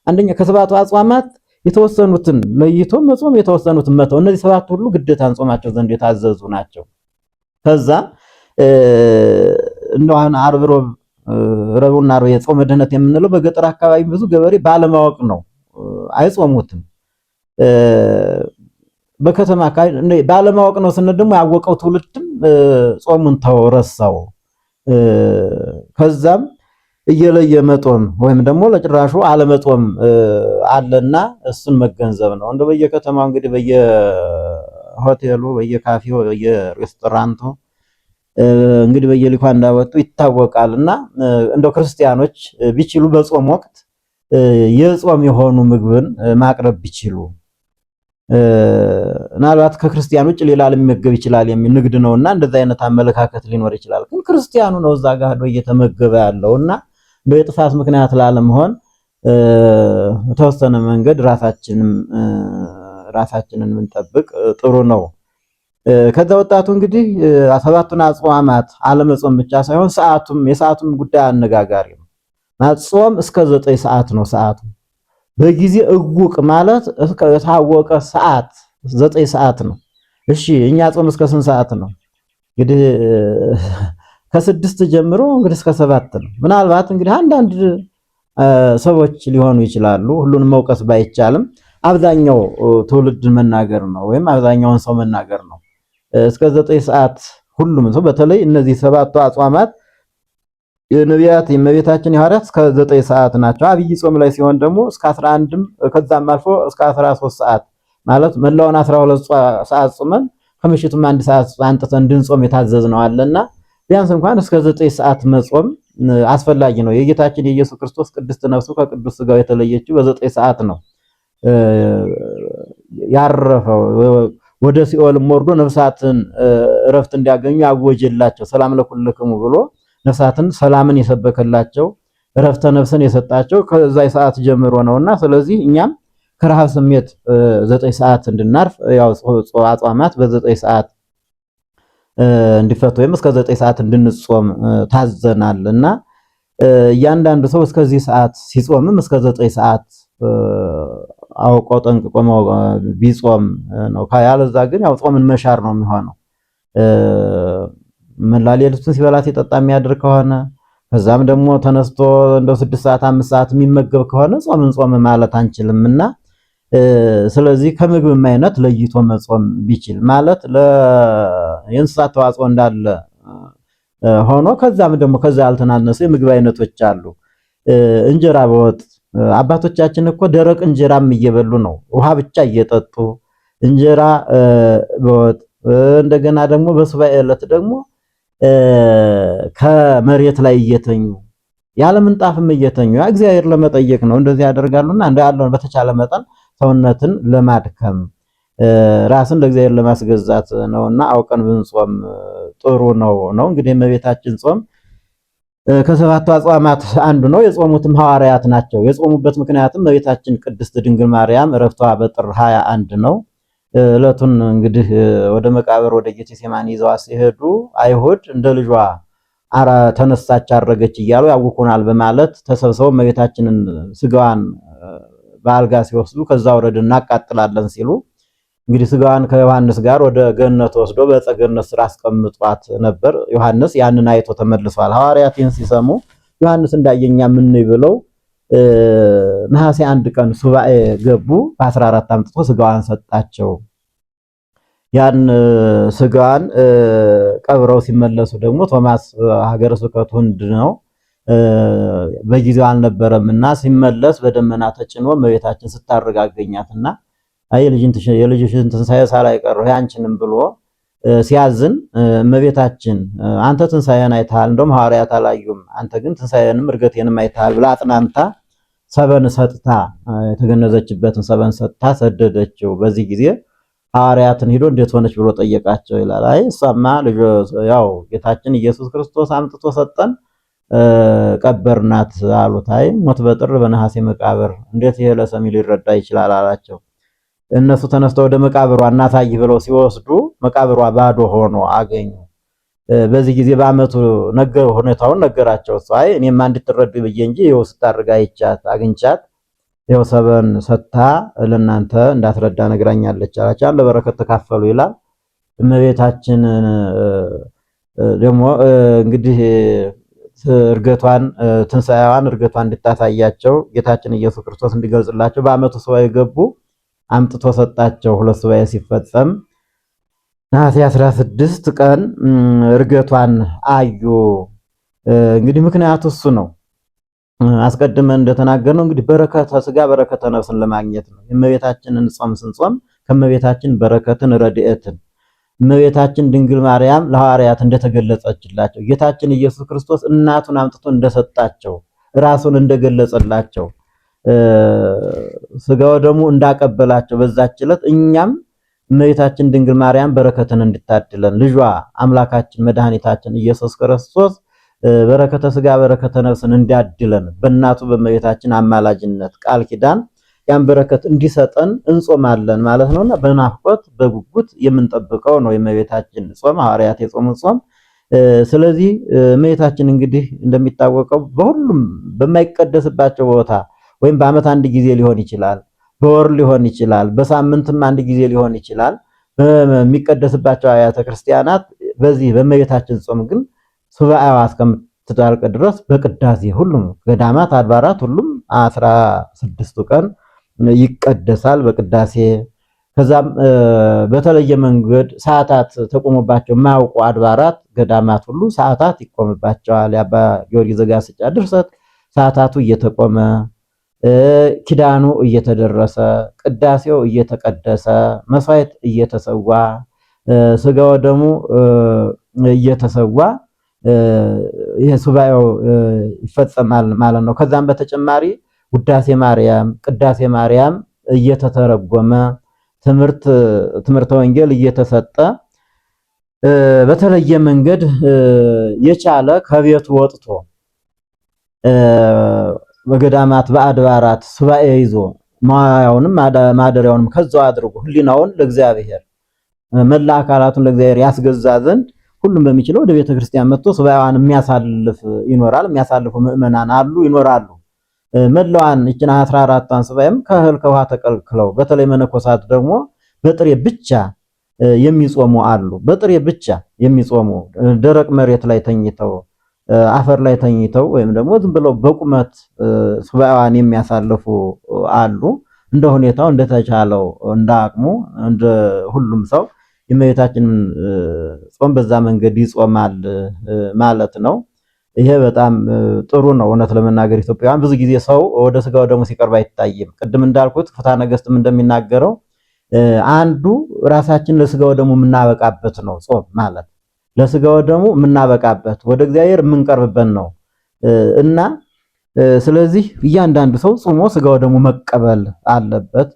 አንደኛ ከ7ቱ አጽዋማት የተወሰኑትን ለይቶ መጾም፣ የተወሰኑትን መተው። እነዚህ 7 ሁሉ ግዴታ እንጾማቸው ዘንድ የታዘዙ ናቸው። ከዛ እንደው አሁን ዓርብ፣ ረቡዕና ዓርብ የጾመ ድህነት የምንለው በገጠር አካባቢ ብዙ ገበሬ ባለማወቅ ነው አይጾሙትም። በከተማ አካባቢ ባለማወቅ ነው ስንል ደግሞ ያወቀው ትውልድም ጾሙን ተወረሰው። ከዛም እየለየ መጦም ወይም ደግሞ ለጭራሹ አለመጦም አለና እሱን መገንዘብ ነው። እንደ በየከተማው እንግዲህ በየሆቴሉ፣ በየካፌው፣ በየሬስቶራንቱ እንግዲህ በየሊኳ እንዳወጡ ይታወቃልና እንደው ክርስቲያኖች ቢችሉ በጾም ወቅት የጾም የሆኑ ምግብን ማቅረብ ቢችሉ፣ ምናልባት ከክርስቲያን ውጭ ሌላ ሊመገብ ይችላል የሚል ንግድ ነውና እንደዛ አይነት አመለካከት ሊኖር ይችላል። ግን ክርስቲያኑ ነው እዛ ጋር ሄዶ እየተመገበ ያለውና በጥፋት ምክንያት ላለመሆን ተወሰነ መንገድ ራሳችንን ምንጠብቅ ጥሩ ነው። ከዛ ወጣቱ እንግዲህ 7ቱን አጽዋማት አለመጾም ብቻ ሳይሆን የሰዓቱም ጉዳይ አነጋጋሪ ነው። ጾም እስከ 9 ሰዓት ነው ሰዓቱ። በጊዜ እውቅ ማለት የታወቀ ሰዓት 9 ሰዓት ነው። እሺ እኛ ጾም እስከ ስንት ሰዓት ነው? እንግዲህ ከ6 ጀምሮ እንግዲህ እስከ 7 ነው። ምናልባት እንግዲህ አንዳንድ ሰዎች ሊሆኑ ይችላሉ፣ ሁሉንም መውቀስ ባይቻልም አብዛኛው ትውልድ መናገር ነው ወይም አብዛኛውን ሰው መናገር ነው። እስከ 9 ሰዓት ሁሉም ሰው በተለይ እነዚህ 7ቱ አጽዋማት የነቢያት የእመቤታችን የሐዋርያት እስከ 9 ሰዓት ናቸው። አብይ ጾም ላይ ሲሆን ደግሞ እስከ 11ም ከዛም አልፎ እስከ 13 ሰዓት ማለት መላውን 12 ሰዓት ጾመን ከምሽቱም 1 ሰዓት አንጥተን እንድንጾም የታዘዝነው አለና ቢያንስ እንኳን እስከ 9 ሰዓት መጾም አስፈላጊ ነው። የጌታችን የኢየሱስ ክርስቶስ ቅድስት ነፍሱ ከቅዱስ ሥጋው የተለየችው በ9 ሰዓት ነው ያረፈው። ወደ ሲኦልም ወርዶ ነፍሳትን እረፍት እንዲያገኙ ያወጀላቸው ሰላም ለኩልክሙ ብሎ ነፍሳትን ሰላምን የሰበከላቸው እረፍተ ነፍስን የሰጣቸው ከዛ ሰዓት ጀምሮ ነውና ስለዚህ እኛም ከረሃብ ስሜት 9 ሰዓት እንድናርፍ ያው አጽዋማት በ9 ሰዓት እንዲፈቱ ወይም እስከ 9 ሰዓት እንድንጾም ታዘናልና እያንዳንዱ ሰው እስከዚህ ሰዓት ሲጾምም እስከ 9 ሰዓት አውቆ ጠንቅቆ ቢጾም ነው። ያለዛ ግን ያው ጾምን መሻር ነው የሚሆነው። መላሌልቱን ሲበላ ሲጠጣ የሚያድር ከሆነ ከዛም ደግሞ ተነስቶ እንደ 6 ሰዓት 5 ሰዓት የሚመገብ ከሆነ ጾም ማለት አንችልምና ስለዚህ ከምግብም አይነት ለይቶ መጾም ቢችል ማለት ለእንስሳት ተዋጽኦ እንዳለ ሆኖ ከዛም ደግሞ ከዛ ያልተናነሰ የምግብ አይነቶች አሉ። እንጀራ በወጥ አባቶቻችን እኮ ደረቅ እንጀራም እየበሉ ነው፣ ውሃ ብቻ እየጠጡ እንጀራ በወጥ እንደገና ደግሞ በሱባኤ ዕለት ደግሞ ከመሬት ላይ እየተኙ ያለ ምንጣፍም እየተኙ እግዚአብሔር ለመጠየቅ ነው እንደዚህ ያደርጋሉና እንዳለው በተቻለ መጠን ሰውነትን ለማድከም ራስን ለእግዚአብሔር ለማስገዛት ነውና አውቀን ብንጾም ጥሩ ነው። እንግዲህ እመቤታችን ጾም ከሰባቱ አጽዋማት አንዱ ነው። የጾሙትም ሐዋርያት ናቸው። የጾሙበት ምክንያትም እመቤታችን ቅድስት ድንግል ማርያም ዕረፍቷ በጥር 21 ነው። ዕለቱን እንግዲህ ወደ መቃብር ወደ ጌቴሴማኒ ይዘዋ ሲሄዱ አይሁድ እንደ ልጇ ተነሳች አረገች እያሉ ያውኩናል በማለት ተሰብስበው እመቤታችንን ስጋዋን በአልጋ ሲወስዱ ከዛ ወረድ እናቃጥላለን ሲሉ እንግዲህ ስጋዋን ከዮሐንስ ጋር ወደ ገነት ወስዶ በዕፀ ገነት ስር አስቀምጧት ነበር። ዮሐንስ ያንን አይቶ ተመልሷል። ሐዋርያት ይህን ሲሰሙ ዮሐንስ እንዳየኛ ምን ብለው ነሐሴ 1 ቀን ሱባኤ ገቡ። በ14 አምጥቶ ስጋዋን ሰጣቸው። ያን ስጋዋን ቀብረው ሲመለሱ ደግሞ ቶማስ ሀገረ ስብከቱ ህንድ ነው፣ በጊዜው አልነበረምና ሲመለስ በደመና ተጭኖ እመቤታችን ስታረጋገኛትና አይ የልጅሽን ትንሳኤ ሳላይ ቀረሁ ያንቺንም ብሎ ሲያዝን እመቤታችን አንተ ትንሳኤን አይተሃል፣ እንደውም ሐዋርያት አላዩም፣ አንተ ግን ትንሳኤንም እርገቴንም አይተሃል ብላ አጥናንታ ሰበን ሰጥታ የተገነዘችበትን ሰበን ሰጥታ ሰደደችው። በዚህ ጊዜ ሐዋርያትን ሄዶ እንዴት ሆነች ብሎ ጠየቃቸው ይላል። አይ እሷማ ልጅ ያው ጌታችን ኢየሱስ ክርስቶስ አምጥቶ ሰጠን ቀበርናት አሉት። አይ ሞት በጥር በነሐሴ መቃብር እንዴት ይሄ ለሰሚ ሊረዳ ይችላል አላቸው። እነሱ ተነስተው ወደ መቃብሯ እናሳይ ብለው ሲወስዱ መቃብሯ ባዶ ሆኖ አገኙ። በዚህ ጊዜ በአመቱ ሁኔታውን ነገራቸው። አይ እኔማ እንድትረዱ ብዬ እንጂ ይኸው ስታርጋ አይቻት አግኝቻት ይኸው ሰበን ሰጥታ ለእናንተ እንዳትረዳ ነግራኛለች አላቸው። ለበረከት ተካፈሉ ይላል። እመቤታችን ደግሞ እንግዲህ እርገቷን ትንሳኤዋን እርገቷን እንድታሳያቸው ጌታችን ኢየሱስ ክርስቶስ እንዲገልጽላቸው በአመቱ ሱባኤ ገቡ። አምጥቶ ሰጣቸው። ሁለት ሱባኤ ሲፈጸም ነሐሴ 16 ቀን እርገቷን አዩ። እንግዲህ ምክንያቱ እሱ ነው። አስቀድመን እንደተናገርነው እንግዲህ በረከተ ስጋ በረከተ ነፍስን ለማግኘት ነው። የእመቤታችንን ጾም ስንጾም ከእመቤታችን በረከትን ረድኤትን እመቤታችን ድንግል ማርያም ለሐዋርያት እንደተገለጸችላቸው ጌታችን ኢየሱስ ክርስቶስ እናቱን አምጥቶ እንደሰጣቸው ራሱን እንደገለጸላቸው ስጋው ደግሞ እንዳቀበላቸው በዛች ዕለት እኛም እመቤታችን ድንግል ማርያም በረከትን እንድታድለን ልጇ አምላካችን መድኃኒታችን ኢየሱስ ክርስቶስ በረከተ ስጋ በረከተ ነፍስን እንዲያድለን በእናቱ በእመቤታችን አማላጅነት ቃል ኪዳን ያን በረከት እንዲሰጠን እንጾማለን ማለት ነውና በናፍቆት በጉጉት የምንጠብቀው ነው የእመቤታችን ጾም ሐዋርያት የጾሙት ጾም። ስለዚህ እመቤታችን እንግዲህ እንደሚታወቀው በሁሉም በማይቀደስባቸው ቦታ ወይም በአመት አንድ ጊዜ ሊሆን ይችላል፣ በወር ሊሆን ይችላል፣ በሳምንትም አንድ ጊዜ ሊሆን ይችላል በሚቀደስባቸው አብያተ ክርስቲያናት በዚህ በእመቤታችን ጾም ግን ሱባኤዋ እስከምትዳልቅ ድረስ በቅዳሴ ሁሉም ገዳማት አድባራት ሁሉም 16ቱ ቀን ይቀደሳል በቅዳሴ። ከዛም በተለየ መንገድ ሰዓታት ተቆሞባቸው የማያውቁ አድባራት ገዳማት ሁሉ ሰዓታት ይቆምባቸዋል። የአባ ጊዮርጊስ ዘጋስጫ ድርሰት ሰዓታቱ እየተቆመ ኪዳኑ እየተደረሰ ቅዳሴው እየተቀደሰ መስዋዕት እየተሰዋ ስጋው ደግሞ እየተሰዋ ይሄ ሱባኤው ይፈጸማል ማለት ነው። ከዛም በተጨማሪ ውዳሴ ማርያም ቅዳሴ ማርያም እየተተረጎመ ትምህርተ ወንጌል እየተሰጠ በተለየ መንገድ የቻለ ከቤቱ ወጥቶ በገዳማት በአድባራት ሱባኤ ይዞ ማያውንም ማደሪያውንም ከዛው አድርጎ ህሊናውን ለእግዚአብሔር መላ አካላቱን ለእግዚአብሔር ያስገዛ ዘንድ ሁሉም በሚችለው ወደ ቤተ ክርስቲያን መጥቶ ሱባኤዋን የሚያሳልፍ ይኖራል። የሚያሳልፉ ምእመናን አሉ ይኖራሉ። መላዋን እቺን 14ን ሱባኤም ከእህል ከውሃ ተቀልክለው በተለይ መነኮሳት ደግሞ በጥሬ ብቻ የሚጾሙ አሉ። በጥሬ ብቻ የሚጾሙ ደረቅ መሬት ላይ ተኝተው አፈር ላይ ተኝተው ወይም ደግሞ ዝም ብለው በቁመት ሱባኤዋን የሚያሳልፉ አሉ። እንደ ሁኔታው እንደተቻለው እንደ አቅሙ እንደ ሁሉም ሰው የእመቤታችንን ጾም በዛ መንገድ ይጾማል ማለት ነው። ይሄ በጣም ጥሩ ነው። እውነት ለመናገር ኢትዮጵያውያን ብዙ ጊዜ ሰው ወደ ስጋው ደግሞ ሲቀርብ አይታይም። ቅድም እንዳልኩት ፍትሐ ነገሥትም እንደሚናገረው አንዱ ራሳችን ለስጋው ደግሞ የምናበቃበት ነው ጾም ማለት ለስጋው ደግሞ የምናበቃበት ወደ እግዚአብሔር የምንቀርብበት ነው እና ስለዚህ እያንዳንዱ ሰው ጾሞ ስጋው ደግሞ መቀበል አለበት፣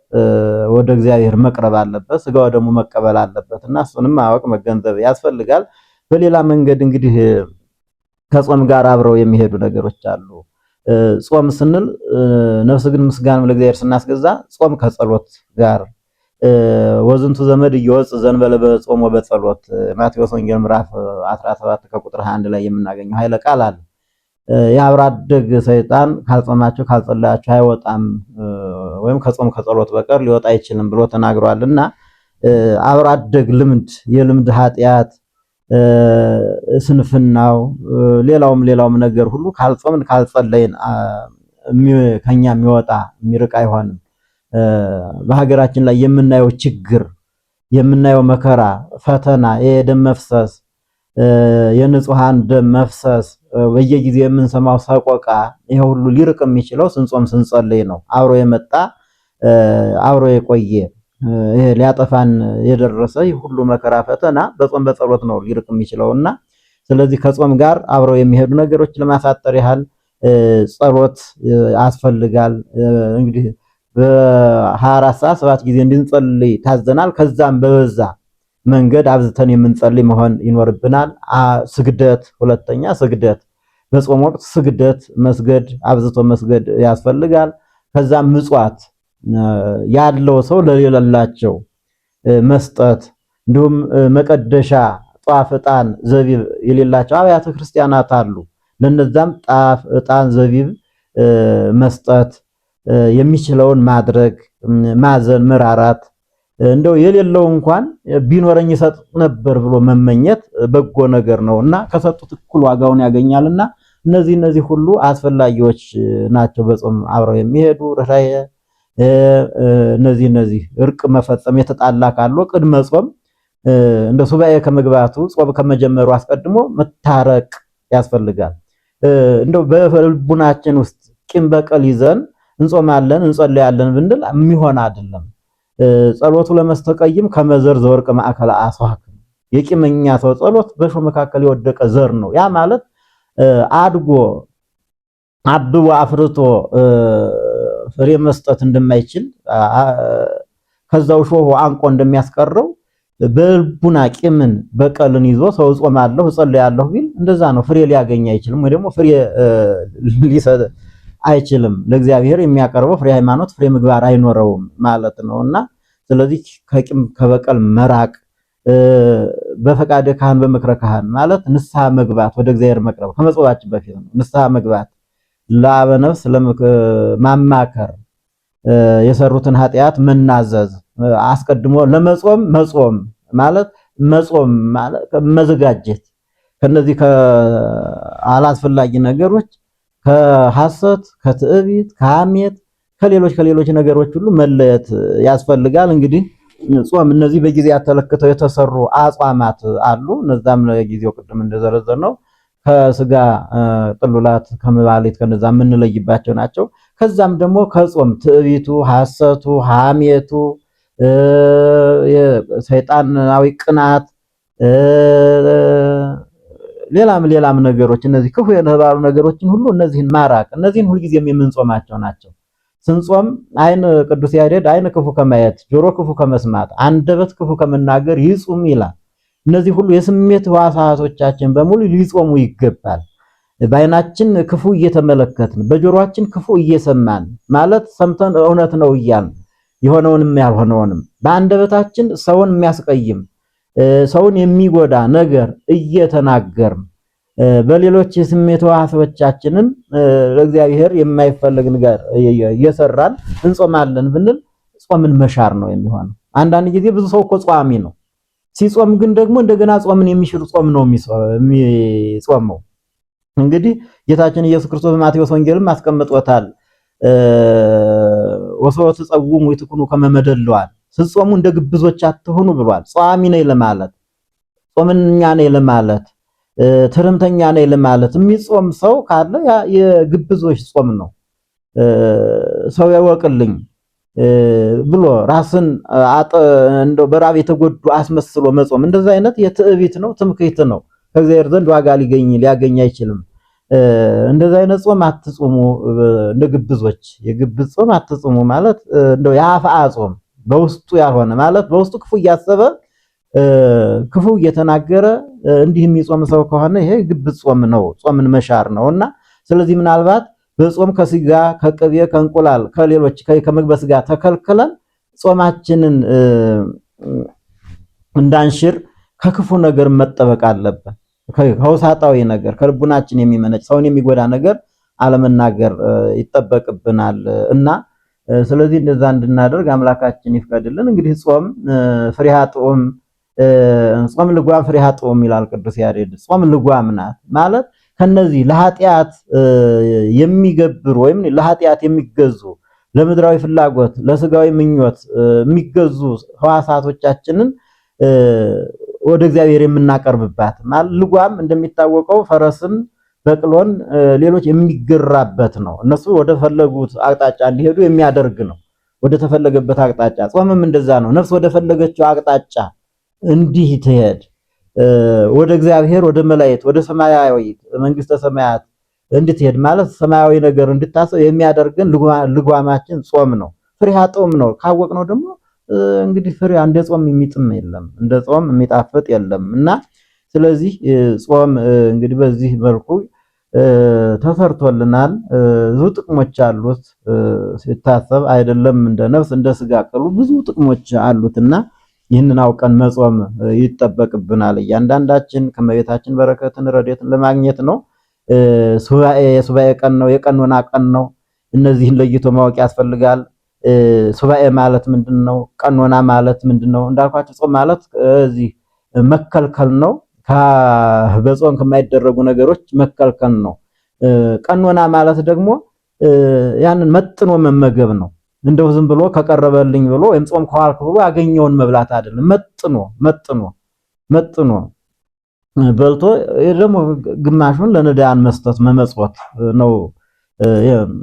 ወደ እግዚአብሔር መቅረብ አለበት፣ ስጋው ደግሞ መቀበል አለበት እና እሱንም ማወቅ መገንዘብ ያስፈልጋል። በሌላ መንገድ እንግዲህ ከጾም ጋር አብረው የሚሄዱ ነገሮች አሉ። ጾም ስንል ነፍስ ግን ምስጋናም ለእግዚአብሔር ስናስገዛ ጾም ከጸሎት ጋር ወዝንቱ ዘመድ እየወጽ ዘንበለ በጾም ወበጸሎት ማቴዎስ ወንጌል ምዕራፍ 17 ከቁጥር 21 ላይ የምናገኘው ኃይለ ቃል አለ። የአብሮ አደግ ሰይጣን ካልጾማችሁ ካልጸለያችሁ አይወጣም ወይም ከጾም ከጸሎት በቀር ሊወጣ አይችልም ብሎ ተናግሯልና አብሮ አደግ ልምድ የልምድ ኃጢአት ስንፍናው ሌላውም ነገር ሁሉ ካልጾምን ካልጸለይን ከኛ የሚወጣ የሚርቅ አይሆንም። በሀገራችን ላይ የምናየው ችግር የምናየው መከራ ፈተና የደም መፍሰስ የንጹሃን ደም መፍሰስ በየጊዜው የምንሰማው ሰቆቃ ይሄ ሁሉ ሊርቅ የሚችለው ስንጾም ስንጸልይ ነው። አብሮ የመጣ አብሮ የቆየ ይሄ ሊያጠፋን የደረሰ ሁሉ መከራ ፈተና በጾም በጸሎት ነው ሊርቅ የሚችለውና ስለዚህ ከጾም ጋር አብረው የሚሄዱ ነገሮች ለማሳጠር ያህል ጸሎት ያስፈልጋል። እንግዲህ በ24 ሰዓት 7 ጊዜ እንድንጸልይ ታዘናል። ከዛም በበዛ መንገድ አብዝተን የምንጸልይ መሆን ይኖርብናል። ስግደት፣ ሁለተኛ ስግደት፣ በጾም ወቅት ስግደት መስገድ አብዝቶ መስገድ ያስፈልጋል። ከዛም ምጽዋት ያለው ሰው ለሌላቸው መስጠት፣ እንዲሁም መቀደሻ ጧፍ፣ ዕጣን፣ ዘቢብ የሌላቸው አብያተ ክርስቲያናት አሉ። ለነዛም ጧፍ፣ ዕጣን፣ ዘቢብ መስጠት የሚችለውን ማድረግ ማዘን፣ መራራት እንደው የሌለው እንኳን ቢኖረኝ ይሰጥ ነበር ብሎ መመኘት በጎ ነገር ነውና ከሰጡት እኩል ዋጋውን ያገኛልና እነዚህ ሁሉ አስፈላጊዎች ናቸው። በጾም አብረው የሚሄዱ ርህራሄ እነዚህ እርቅ መፈጸም የተጣላ ካለ ቅድመ ጾም እንደ ሱባኤ ከመግባቱ ጾም ከመጀመሩ አስቀድሞ መታረቅ ያስፈልጋል። እንደው በልቡናችን ውስጥ ቂም በቀል ይዘን እንጾማለን እንጸልያለን ብንል የሚሆን አይደለም። ጸሎቱ ለመስተቀይም ከመዘር ዘወርቅ ማዕከል አስዋክ የቂመኛ ሰው ጸሎት በሾህ መካከል የወደቀ ዘር ነው። ያ ማለት አድጎ አብቦ አፍርቶ ፍሬ መስጠት እንደማይችል ከዛው ሾሁ አንቆ እንደሚያስቀረው በልቡና ቂምን በቀልን ይዞ ሰው ጾማለሁ እጸልያለሁ ቢል እንደዛ ነው። ፍሬ ሊያገኝ አይችልም፣ ወይ ደግሞ ፍሬ ሊሰጥ አይችልም። ለእግዚአብሔር የሚያቀርበው ፍሬ ሃይማኖት ፍሬ ምግባር አይኖረውም ማለት ነውና ስለዚህ ከቂም ከበቀል መራቅ በፈቃደ ካህን በምክረ ካህን ማለት ንስሐ መግባት ወደ እግዚአብሔር መቅረብ ከመጾማችን በፊት ነው። ንስሐ መግባት ለአበ ነፍስ ማማከር የሰሩትን ኃጢአት መናዘዝ አስቀድሞ ለመጾም መጾም ማለት መዘጋጀት ከነዚህ ከአላስፈላጊ ነገሮች ከሐሰት ከትዕቢት ከሐሜት ከሌሎች ነገሮች ሁሉ መለየት ያስፈልጋል። እንግዲህ ጾም እነዚህ በጊዜ ያተለክተው የተሰሩ አጽዋማት አሉ። እነዛም ለጊዜው ቅድም እንደዘረዘር ነው ከስጋ ጥሉላት ከመባሊት ከነዛ የምንለይባቸው ናቸው። ከዛም ደግሞ ከጾም ትዕቢቱ፣ ሐሰቱ፣ ሐሜቱ፣ ሰይጣናዊ ቅናት ሌላም ነገሮች እነዚህ ክፉ የተባሉ ነገሮችን ሁሉ እነዚህን ማራቅ እነዚህን ሁልጊዜም የምንጾማቸው ናቸው። ስንጾም አይን ቅዱስ ያሬድ አይን ክፉ ከማየት ጆሮ ክፉ ከመስማት አንደበት ክፉ ከመናገር ይጹም ይላል። እነዚህ ሁሉ የስሜት ሕዋሳቶቻችን በሙሉ ሊጾሙ ይገባል። በአይናችን ክፉ እየተመለከትን በጆሮአችን ክፉ እየሰማን ማለት ሰምተን እውነት ነው እያልን የሆነውንም ያልሆነውንም በአንደበታችን ሰውን የሚያስቀይም ሰውን የሚጎዳ ነገር እየተናገርን በሌሎች የስሜት ሕዋሳቶቻችንም ለእግዚአብሔር የማይፈልግ ነገር እየሰራን እንጾማለን ብንል ጾምን መሻር ነው የሚሆነው። አንዳንድ ጊዜ ብዙ ሰው እኮ ጿሚ ነው። ሲጾም ግን ደግሞ እንደገና ጾምን የሚሽር ጾም ነው የሚጾመው። እንግዲህ ጌታችን ኢየሱስ ክርስቶስ በማቴዎስ ወንጌልም አስቀምጦታል። ወሰወት ጸጉሙ ይትኩኑ ከመመደለዋል ስትጾሙ እንደ ግብዞች አትሁኑ ብሏል። ጿሚ ነኝ ለማለት ጾምኛ ነኝ ለማለት ትርምተኛ ነኝ ለማለት የሚጾም ሰው ካለ ያ የግብዞች ጾም ነው። ሰው ያወቅልኝ ብሎ ራስን እንደው በራብ የተጎዱ አስመስሎ መጾም እንደዛ አይነት የትዕቢት ነው፣ ትምክህት ነው። ከእግዚአብሔር ዘንድ ዋጋ ሊያገኝ አይችልም። እንደዛ አይነት ጾም አትጾሙ እንደ ግብዞች። የግብዝ ጾም አትጾሙ ማለት እንደው የአፍአ ጾም በውስጡ ያልሆነ ማለት በውስጡ ክፉ እያሰበ ክፉ እየተናገረ እንዲህ የሚጾም ሰው ከሆነ ይሄ ግብዝ ጾም ነው፣ ጾምን መሻር ነውና ስለዚህ ምናልባት በጾም ከስጋ ከቅቤ ከእንቁላል ከሌሎች ከምግበ ስጋ ተከልክለን ጾማችንን እንዳንሽር ከክፉ ነገር መጠበቅ አለብን። ከውሳጣዊ ነገር ከልቡናችን የሚመነጭ ሰውን የሚጎዳ ነገር አለመናገር ይጠበቅብናል እና ስለዚህ እንደዛ እንድናደርግ አምላካችን ይፍቀድልን። እንግዲህ ጾም ፍሬሃ ጥዑም ጾም ልጓም ፍሬሃ ጥዑም ይላል ቅዱስ ያሬድ። ጾም ልጓም ናት ማለት ከነዚህ ለኃጢአት የሚገብሩ ወይም ለኃጢአት የሚገዙ ለምድራዊ ፍላጎት ለስጋዊ ምኞት የሚገዙ ሕዋሳቶቻችንን ወደ እግዚአብሔር የምናቀርብባት ማለት ልጓም እንደሚታወቀው ፈረስን በቅሎን ሌሎች የሚገራበት ነው። እነሱ ወደ ፈለጉት አቅጣጫ እንዲሄዱ የሚያደርግ ነው፣ ወደ ተፈለገበት አቅጣጫ። ጾምም እንደዛ ነው። ነፍስ ወደ ፈለገችው አቅጣጫ እንዲህ ትሄድ ወደ እግዚአብሔር ወደ መላእክት ወደ ሰማያዊ መንግስተ ሰማያት እንድትሄድ ማለት ሰማያዊ ነገር እንድታሰብ የሚያደርገን ልጓማችን ጾም ነው። ፍሬሃ ጥዑም ነው። ካወቅነው ደግሞ እንግዲህ ፍሬ እንደ ጾም የሚጥም የለም፣ እንደ ጾም የሚጣፍጥ የለም እና ስለዚህ ጾም እንግዲህ በዚህ መልኩ ተሰርቶልናል። ብዙ ጥቅሞች አሉት ሲታሰብ አይደለም እንደ ነፍስ እንደ ስጋ ቅሉ ብዙ ጥቅሞች አሉትና ይህንን አውቀን መጾም ይጠበቅብናል። እያንዳንዳችን ከመቤታችን በረከትን ረድኤትን ለማግኘት ነው። የሱባኤ ቀን ነው፣ የቀኖና ቀን ነው። እነዚህን ለይቶ ማወቅ ያስፈልጋል። ሱባኤ ማለት ምንድነው? ቀኖና ማለት ምንድነው? እንዳልኳችሁ ጾም ማለት እዚህ መከልከል ነው። በጾም ከማይደረጉ ነገሮች መከልከል ነው። ቀኖና ማለት ደግሞ ያንን መጥኖ መመገብ ነው። እንደው ዝም ብሎ ከቀረበልኝ ብሎ ወይም ጾም ከዋልኩ ብሎ ያገኘውን መብላት አይደለም። መጥኖ በልቶ ደግሞ ግማሹን ለነዳያን መስጠት መመጽወት ነው።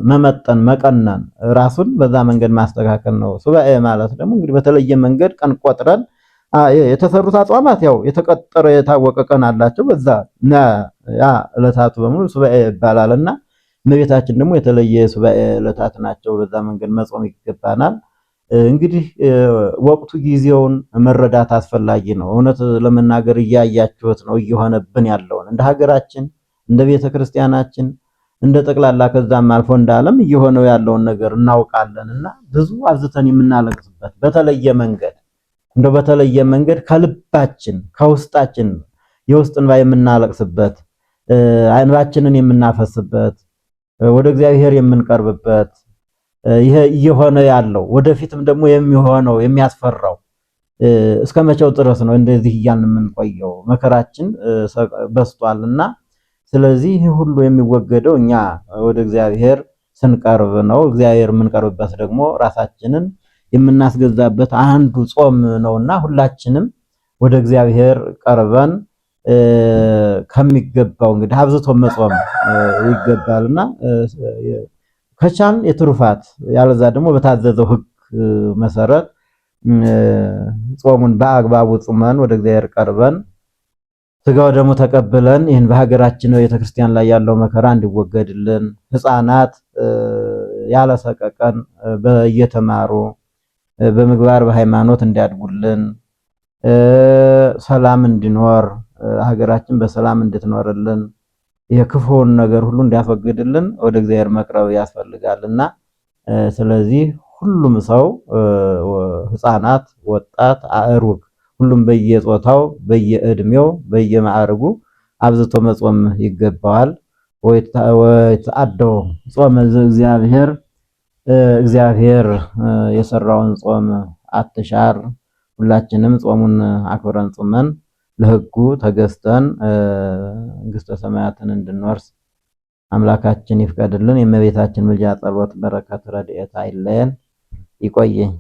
መመጠን መቀነን ራሱን በዛ መንገድ ማስተካከል ነው። ሱባኤ ማለት ደግሞ እንግዲህ በተለየ መንገድ ቀን ቆጥረን የተሰሩት አጽዋማት ያው የተቀጠረ የታወቀ ቀን አላቸው። በዛ ያ ዕለታቱ በሙሉ ሱባኤ ይባላልና እመቤታችን ደግሞ የተለየ ሱባኤ ዕለታት ናቸው። በዛ መንገድ መጾም ይገባናል። እንግዲህ ወቅቱ ጊዜውን መረዳት አስፈላጊ ነው። እውነት ለመናገር እያያችሁት ነው እየሆነብን ያለውን እንደ ሀገራችን እንደ ቤተክርስቲያናችን እንደ ጠቅላላ ከዛም አልፎ እንደ ዓለም እየሆነው ያለውን ነገር እናውቃለንና ብዙ አብዝተን የምናለቅስበት በተለየ መንገድ ከልባችን ከውስጣችን የውስጥ እንባ የምናለቅስበት አይንባችንን የምናፈስበት ወደ እግዚአብሔር የምንቀርብበት ይሄ እየሆነ ያለው ወደፊትም ደግሞ የሚሆነው የሚያስፈራው እስከ መቼው ድረስ ነው እንደዚህ እያልን የምንቆየው? መከራችን በስቷልና ስለዚህ ሁሉ የሚወገደው እኛ ወደ እግዚአብሔር ስንቀርብ ነው። እግዚአብሔር የምንቀርብበት ደግሞ ራሳችንን የምናስገዛበት አንዱ ጾም ነውና ሁላችንም ወደ እግዚአብሔር ቀርበን ከሚገባው እንግዲህ አብዝቶ መጾም ይገባልና ከቻልን የትሩፋት ያለዛ ደግሞ በታዘዘው ሕግ መሰረት ጾሙን በአግባቡ ጾመን ወደ እግዚአብሔር ቀርበን ስጋው ደግሞ ተቀብለን ይህን በሀገራችን ቤተክርስቲያን ላይ ያለው መከራ እንዲወገድልን ሕፃናት ያለ ሰቀቀን እየተማሩ በምግባር በሃይማኖት እንዲያድጉልን ሰላም እንዲኖር ሀገራችን በሰላም እንድትኖርልን የክፉውን ነገር ሁሉ እንዲያስወግድልን ወደ እግዚአብሔር መቅረብ ያስፈልጋልና ስለዚህ ሁሉም ሰው ህፃናት፣ ወጣት፣ አእሩግ ሁሉም በየጾታው በየእድሜው በየማዕረጉ አብዝቶ መጾም ይገባዋል። ወይተአደው ጾመ እግዚአብሔር እግዚአብሔር የሰራውን ጾም አትሻር። ሁላችንም ጾሙን አክብረን ጾመን ለሕጉ ተገዝተን መንግሥተ ሰማያትን እንድንወርስ አምላካችን ይፍቀድልን። የእመቤታችን ምልጃ፣ ጸሎት፣ በረከት፣ ረድኤት አይለየን። ይቆየኝ።